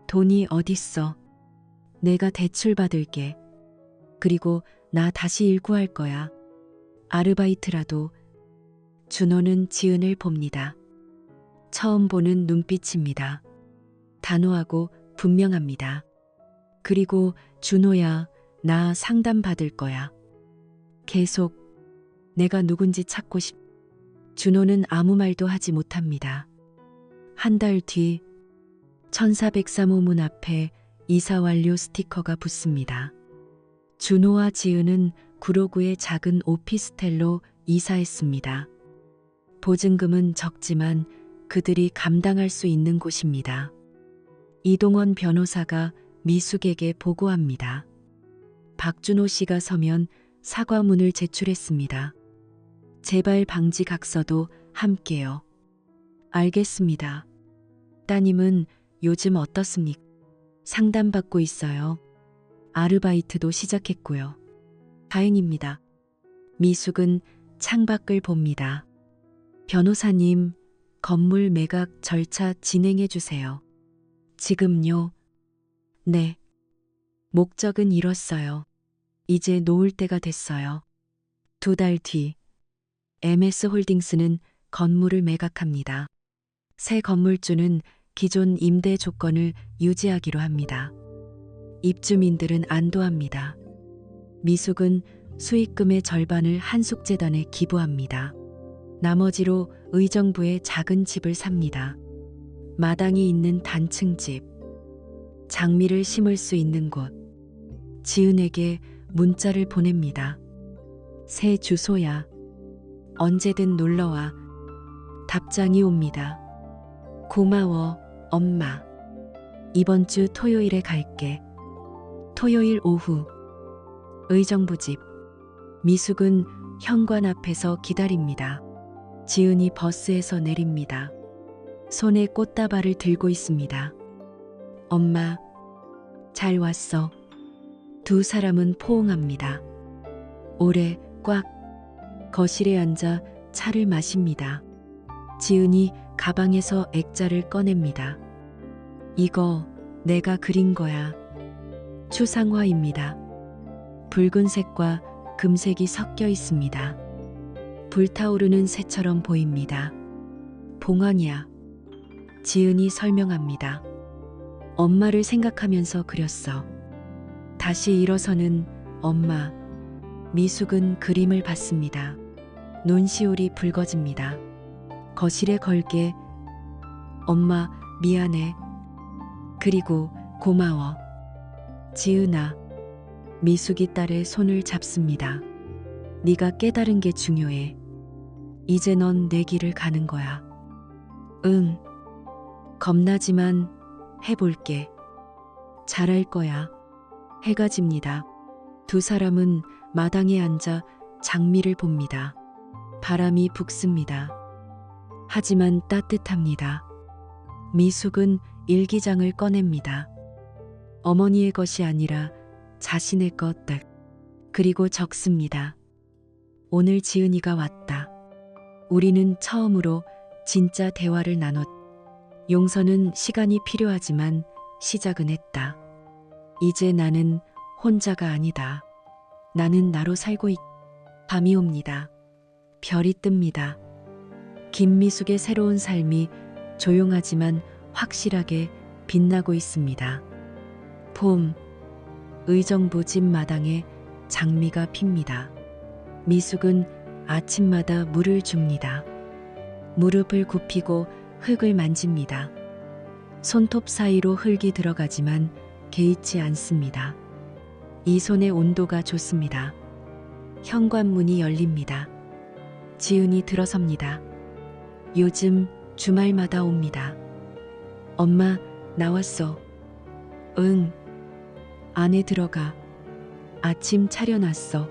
돈이 어딨어? 내가 대출 받을게. 그리고 나 다시 일구할 거야. 아르바이트라도. 준호는 지은을 봅니다. 처음 보는 눈빛입니다. 단호하고 분명합니다. 그리고 준호야, 나 상담 받을 거야. 계속 내가 누군지 찾고 싶. 준호는 아무 말도 하지 못합니다. 한 달 뒤 1403호 문 앞에 이사 완료 스티커가 붙습니다. 준호와 지은은 구로구의 작은 오피스텔로 이사했습니다. 보증금은 적지만 그들이 감당할 수 있는 곳입니다. 이동원 변호사가 미숙에게 보고합니다. 박준호 씨가 서면 사과문을 제출했습니다. 재발 방지 각서도 함께요. 알겠습니다. 따님은 요즘 어떻습니까? 상담받고 있어요. 아르바이트도 시작했고요. 다행입니다. 미숙은 창밖을 봅니다. 변호사님, 건물 매각 절차 진행해 주세요. 지금요? 네. 목적은 이뤘어요. 이제 놓을 때가 됐어요. 2달 뒤, MS홀딩스는 건물을 매각합니다. 새 건물주는 기존 임대 조건을 유지하기로 합니다. 입주민들은 안도합니다. 미숙은 수익금의 절반을 한숙재단에 기부합니다. 나머지로 의정부에 작은 집을 삽니다. 마당이 있는 단층 집. 장미를 심을 수 있는 곳. 지은에게 문자를 보냅니다. 새 주소야. 언제든 놀러와. 답장이 옵니다. 고마워, 엄마. 이번 주 토요일에 갈게. 토요일 오후. 의정부 집. 미숙은 현관 앞에서 기다립니다. 지은이 버스에서 내립니다. 손에 꽃다발을 들고 있습니다. 엄마, 잘 왔어. 두 사람은 포옹합니다. 오래 꽉. 거실에 앉아 차를 마십니다. 지은이 가방에서 액자를 꺼냅니다. 이거 내가 그린 거야. 추상화입니다. 붉은색과 금색이 섞여 있습니다. 불타오르는 새처럼 보입니다. 봉황이야. 지은이 설명합니다. 엄마를 생각하면서 그렸어. 다시 일어서는 엄마. 미숙은 그림을 봤습니다. 눈시울이 붉어집니다. 거실에 걸게. 엄마, 미안해. 그리고 고마워. 지은아. 미숙이 딸의 손을 잡습니다. 네가 깨달은 게 중요해. 이제 넌 내 길을 가는 거야. 응. 겁나지만 해볼게. 잘할 거야. 해가 집니다. 두 사람은 마당에 앉아 장미를 봅니다. 바람이 북습니다. 하지만 따뜻합니다. 미숙은 일기장을 꺼냅니다. 어머니의 것이 아니라 자신의 것. 그리고 적습니다. 오늘 지은이가 왔다. 우리는 처음으로 진짜 대화를 나눴. 용서는 시간이 필요하지만 시작은 했다. 이제 나는 혼자가 아니다. 나는 나로 살고 있. 밤이 옵니다. 별이 뜹니다. 김미숙의 새로운 삶이 조용하지만 확실하게 빛나고 있습니다. 봄. 의정부 집 마당에 장미가 핍니다. 미숙은 아침마다 물을 줍니다. 무릎을 굽히고 흙을 만집니다. 손톱 사이로 흙이 들어가지만 개의치 않습니다. 이 손의 온도가 좋습니다. 현관문이 열립니다. 지은이 들어섭니다. 요즘 주말마다 옵니다. 엄마, 나왔어. 응. 안에 들어가. 아침 차려놨어.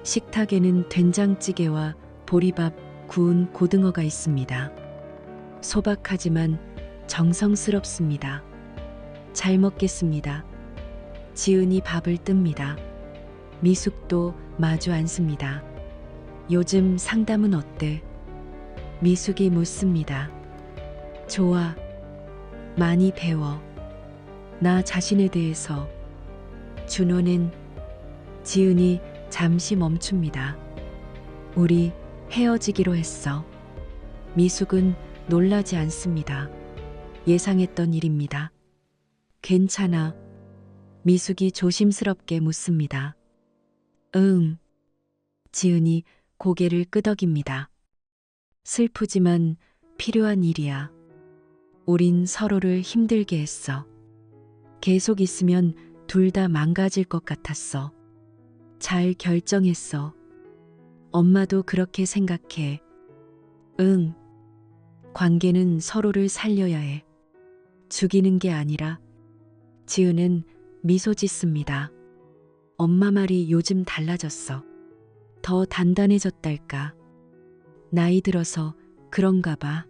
식탁에는 된장찌개와 보리밥, 구운 고등어가 있습니다. 소박하지만 정성스럽습니다. 잘 먹겠습니다. 지은이 밥을 뜹니다. 미숙도 마주 앉습니다. 요즘 상담은 어때? 미숙이 묻습니다. 좋아. 많이 배워. 나 자신에 대해서. 준호는. 지은이 잠시 멈춥니다. 우리 헤어지기로 했어. 미숙은 놀라지 않습니다. 예상했던 일입니다. 괜찮아. 미숙이 조심스럽게 묻습니다. 응. 지은이 고개를 끄덕입니다. 슬프지만 필요한 일이야. 우린 서로를 힘들게 했어. 계속 있으면 둘 다 망가질 것 같았어. 잘 결정했어. 엄마도 그렇게 생각해. 응. 관계는 서로를 살려야 해. 죽이는 게 아니라. 지은은 미소 짓습니다. 엄마 말이 요즘 달라졌어. 더 단단해졌달까. 나이 들어서 그런가 봐.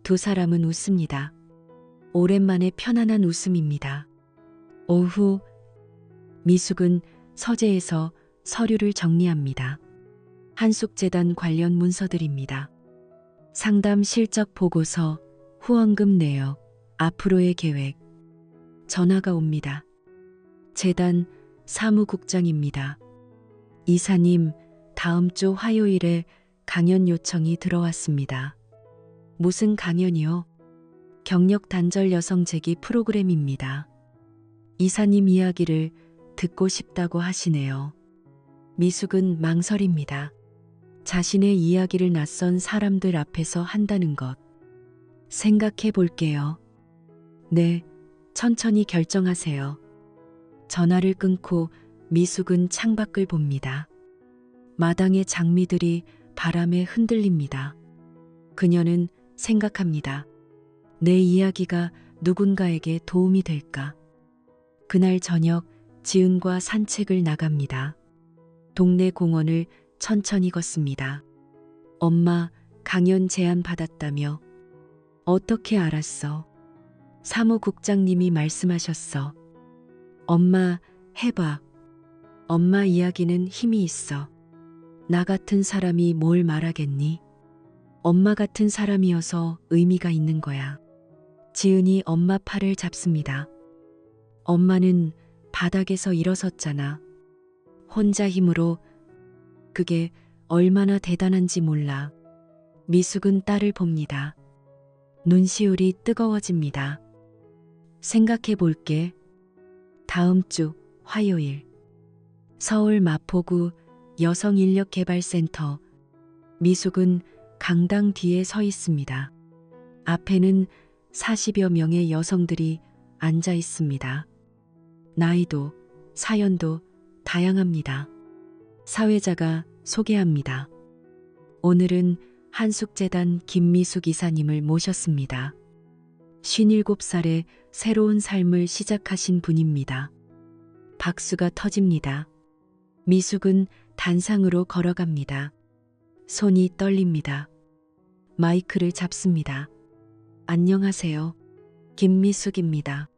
두 사람은 웃습니다. 오랜만에 편안한 웃음입니다. 오후. 미숙은 서재에서 서류를 정리합니다. 한숙재단 관련 문서들입니다. 상담 실적 보고서, 후원금 내역, 앞으로의 계획. 전화가 옵니다. 재단 사무국장입니다. 이사님, 다음 주 화요일에 강연 요청이 들어왔습니다. 무슨 강연이요? 경력 단절 여성 재기 프로그램입니다. 이사님 이야기를 듣고 싶다고 하시네요. 미숙은 망설입니다. 자신의 이야기를 낯선 사람들 앞에서 한다는 것. 생각해 볼게요. 네, 천천히 결정하세요. 전화를 끊고 미숙은 창밖을 봅니다. 마당의 장미들이 바람에 흔들립니다. 그녀는 생각합니다. 내 이야기가 누군가에게 도움이 될까? 그날 저녁 지은과 산책을 나갑니다. 동네 공원을 천천히 걷습니다. 엄마, 강연 제안 받았다며. 어떻게 알았어? 사무국장님이 말씀하셨어. 엄마, 해봐. 엄마 이야기는 힘이 있어. 나 같은 사람이 뭘 말하겠니? 엄마 같은 사람이어서 의미가 있는 거야. 지은이 엄마 팔을 잡습니다. 엄마는 바닥에서 일어섰잖아. 혼자 힘으로. 그게 얼마나 대단한지 몰라. 미숙은 딸을 봅니다. 눈시울이 뜨거워집니다. 생각해 볼게. 다음 주 화요일. 서울 마포구 여성인력개발센터. 미숙은 강당 뒤에 서 있습니다. 앞에는 40여 명의 여성들이 앉아 있습니다. 나이도, 사연도 다양합니다. 사회자가 소개합니다. 오늘은 한숙재단 김미숙 이사님을 모셨습니다. 57살에 새로운 삶을 시작하신 분입니다. 박수가 터집니다. 미숙은 단상으로 걸어갑니다. 손이 떨립니다. 마이크를 잡습니다. 안녕하세요. 김미숙입니다.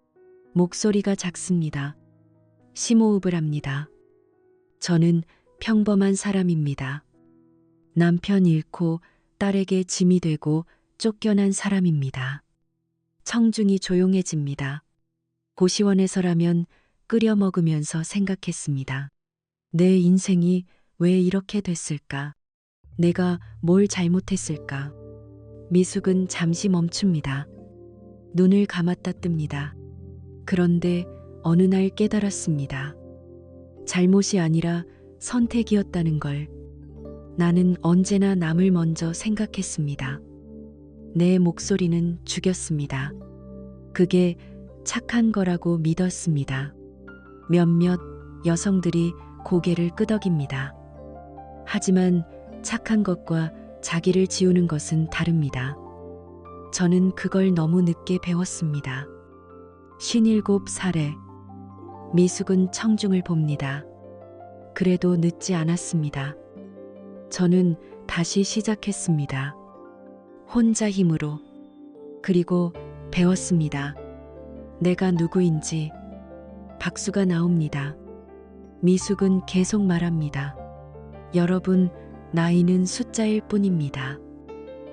목소리가 작습니다. 심호흡을 합니다. 저는 평범한 사람입니다. 남편 잃고 딸에게 짐이 되고 쫓겨난 사람입니다. 청중이 조용해집니다. 고시원에서라면 끓여 먹으면서 생각했습니다. 내 인생이 왜 이렇게 됐을까? 내가 뭘 잘못했을까? 미숙은 잠시 멈춥니다. 눈을 감았다 뜹니다. 그런데 어느 날 깨달았습니다. 잘못이 아니라 선택이었다는 걸. 나는 언제나 남을 먼저 생각했습니다. 내 목소리는 죽였습니다. 그게 착한 거라고 믿었습니다. 몇몇 여성들이 고개를 끄덕입니다. 하지만 착한 것과 자기를 지우는 것은 다릅니다. 저는 그걸 너무 늦게 배웠습니다. 57살에 미숙은 청중을 봅니다. 그래도 늦지 않았습니다. 저는 다시 시작했습니다. 혼자 힘으로. 그리고 배웠습니다. 내가 누구인지. 박수가 나옵니다. 미숙은 계속 말합니다. 여러분, 나이는 숫자일 뿐입니다.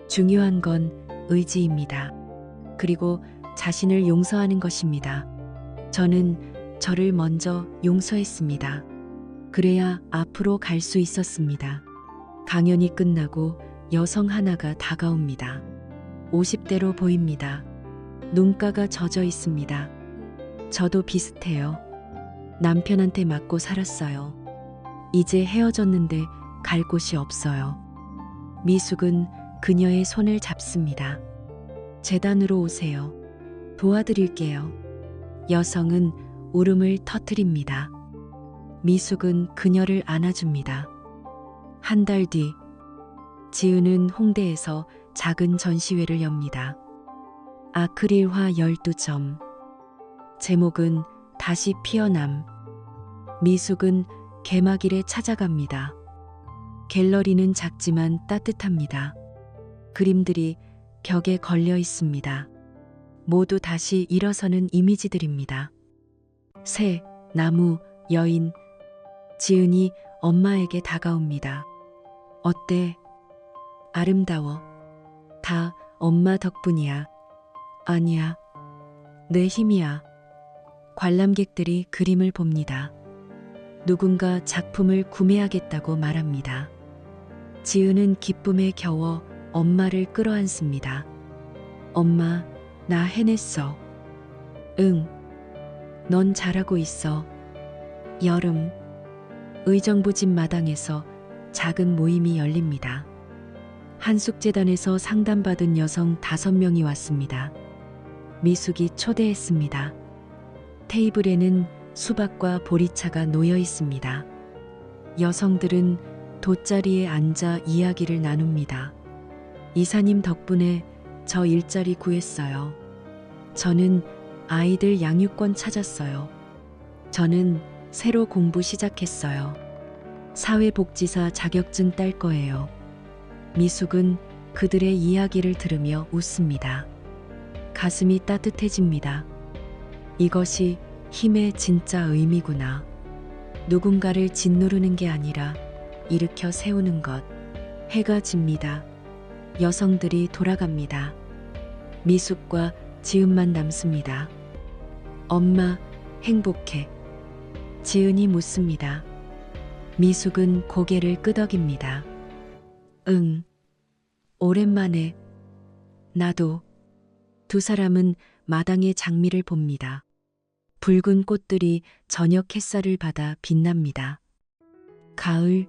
중요한 건 의지입니다. 그리고 자신을 용서하는 것입니다. 저는 저를 먼저 용서했습니다. 그래야 앞으로 갈 수 있었습니다. 강연이 끝나고 여성 하나가 다가옵니다. 50대로 보입니다. 눈가가 젖어 있습니다. 저도 비슷해요. 남편한테 맞고 살았어요. 이제 헤어졌는데 갈 곳이 없어요. 미숙은 그녀의 손을 잡습니다. 재단으로 오세요. 도와드릴게요. 여성은 울음을 터뜨립니다. 미숙은 그녀를 안아줍니다. 한 달 뒤, 지은은 홍대에서 작은 전시회를 엽니다. 아크릴화 12점. 제목은 다시 피어남. 미숙은 개막일에 찾아갑니다. 갤러리는 작지만 따뜻합니다. 그림들이 벽에 걸려 있습니다. 모두 다시 일어서는 이미지들입니다. 새, 나무, 여인. 지은이 엄마에게 다가옵니다. 어때? 아름다워. 다 엄마 덕분이야. 아니야. 내 힘이야. 관람객들이 그림을 봅니다. 누군가 작품을 구매하겠다고 말합니다. 지은은 기쁨에 겨워 엄마를 끌어안습니다. 엄마, 나 해냈어. 응. 넌 잘하고 있어. 여름. 의정부 집 마당에서 작은 모임이 열립니다. 한숙재단에서 상담받은 여성 5명이 왔습니다. 미숙이 초대했습니다. 테이블에는 수박과 보리차가 놓여 있습니다. 여성들은 돗자리에 앉아 이야기를 나눕니다. 이사님 덕분에 저 일자리 구했어요. 저는 아이들 양육권 찾았어요. 저는 새로 공부 시작했어요. 사회복지사 자격증 딸 거예요. 미숙은 그들의 이야기를 들으며 웃습니다. 가슴이 따뜻해집니다. 이것이 힘의 진짜 의미구나. 누군가를 짓누르는 게 아니라 일으켜 세우는 것. 해가 집니다. 여성들이 돌아갑니다. 미숙과 지은만 남습니다. 엄마, 행복해. 지은이 묻습니다. 미숙은 고개를 끄덕입니다. 응. 오랜만에. 나도. 두 사람은 마당의 장미를 봅니다. 붉은 꽃들이 저녁 햇살을 받아 빛납니다. 가을.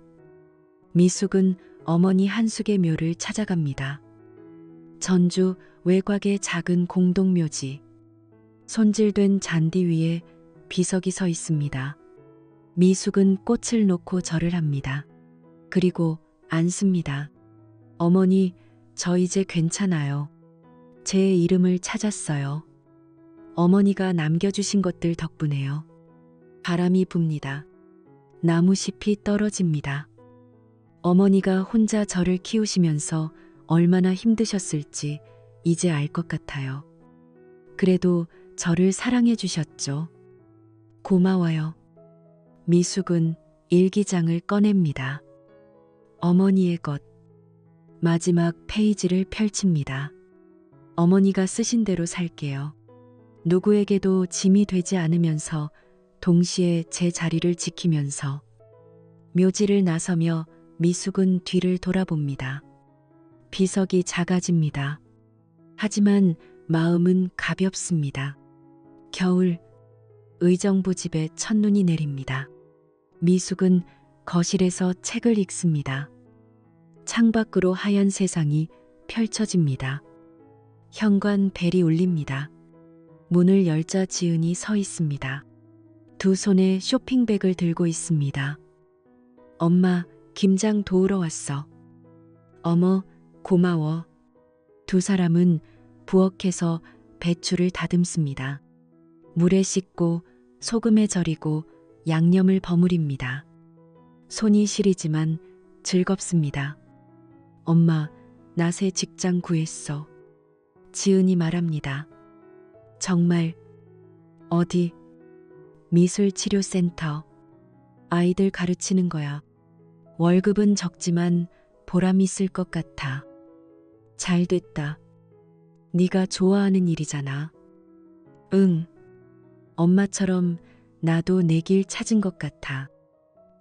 미숙은 어머니 한숙의 묘를 찾아갑니다. 전주 외곽의 작은 공동묘지. 손질된 잔디 위에 비석이 서 있습니다. 미숙은 꽃을 놓고 절을 합니다. 그리고 앉습니다. 어머니, 저 이제 괜찮아요. 제 이름을 찾았어요. 어머니가 남겨주신 것들 덕분에요. 바람이 붑니다. 나무잎이 떨어집니다. 어머니가 혼자 저를 키우시면서 얼마나 힘드셨을지 이제 알 것 같아요. 그래도 저를 사랑해 주셨죠. 고마워요. 미숙은 일기장을 꺼냅니다. 어머니의 것. 마지막 페이지를 펼칩니다. 어머니가 쓰신 대로 살게요. 누구에게도 짐이 되지 않으면서 동시에 제 자리를 지키면서. 묘지를 나서며 미숙은 뒤를 돌아봅니다. 비석이 작아집니다. 하지만 마음은 가볍습니다. 겨울, 의정부 집에 첫눈이 내립니다. 미숙은 거실에서 책을 읽습니다. 창밖으로 하얀 세상이 펼쳐집니다. 현관 벨이 울립니다. 문을 열자 지은이 서 있습니다. 두 손에 쇼핑백을 들고 있습니다. 엄마, 김장 도우러 왔어. 어머, 고마워. 두 사람은 부엌에서 배추를 다듬습니다. 물에 씻고 소금에 절이고 양념을 버무립니다. 손이 시리지만 즐겁습니다. 엄마, 나 새 직장 구했어. 지은이 말합니다. 정말? 어디? 미술치료센터. 아이들 가르치는 거야. 월급은 적지만 보람 있을 것 같아. 잘 됐다. 네가 좋아하는 일이잖아. 응. 엄마처럼 나도 내 길 찾은 것 같아.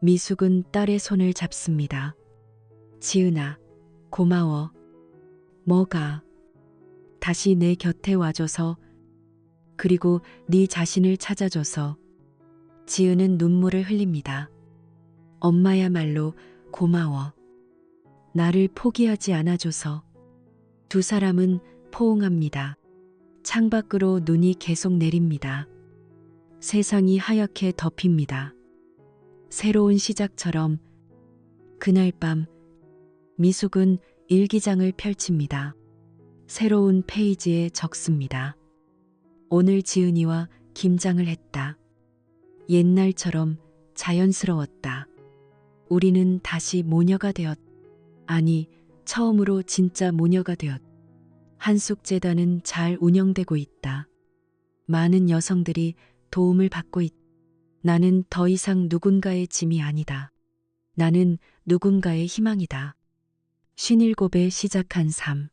미숙은 딸의 손을 잡습니다. 지은아, 고마워. 뭐가? 다시 내 곁에 와줘서, 그리고 네 자신을 찾아줘서. 지은은 눈물을 흘립니다. 엄마야말로 고마워. 나를 포기하지 않아줘서. 두 사람은 포옹합니다. 창밖으로 눈이 계속 내립니다. 세상이 하얗게 덮입니다. 새로운 시작처럼. 그날 밤 미숙은 일기장을 펼칩니다. 새로운 페이지에 적습니다. 오늘 지은이와 김장을 했다. 옛날처럼 자연스러웠다. 우리는 다시 모녀가 되었. 아니, 처음으로 진짜 모녀가 되었. 한숙재단은 잘 운영되고 있다. 많은 여성들이 도움을 받고 있다. 나는 더 이상 누군가의 짐이 아니다. 나는 누군가의 희망이다. 57에 시작한 삶.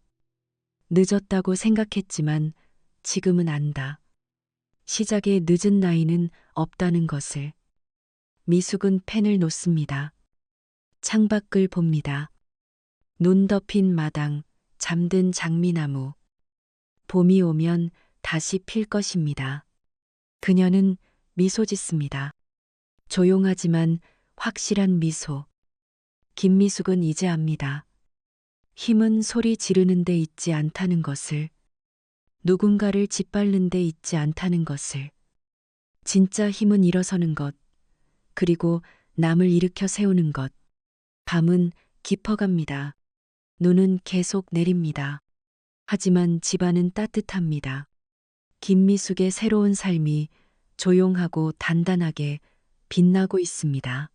늦었다고 생각했지만 지금은 안다. 시작의 늦은 나이는 없다는 것을. 미숙은 펜을 놓습니다. 창밖을 봅니다. 눈 덮인 마당, 잠든 장미나무. 봄이 오면 다시 필 것입니다. 그녀는 미소 짓습니다. 조용하지만 확실한 미소. 김미숙은 이제 압니다. 힘은 소리 지르는 데 있지 않다는 것을. 누군가를 짓밟는 데 있지 않다는 것을. 진짜 힘은 일어서는 것, 그리고 남을 일으켜 세우는 것. 밤은 깊어갑니다. 눈은 계속 내립니다. 하지만 집안은 따뜻합니다. 김미숙의 새로운 삶이 조용하고 단단하게 빛나고 있습니다.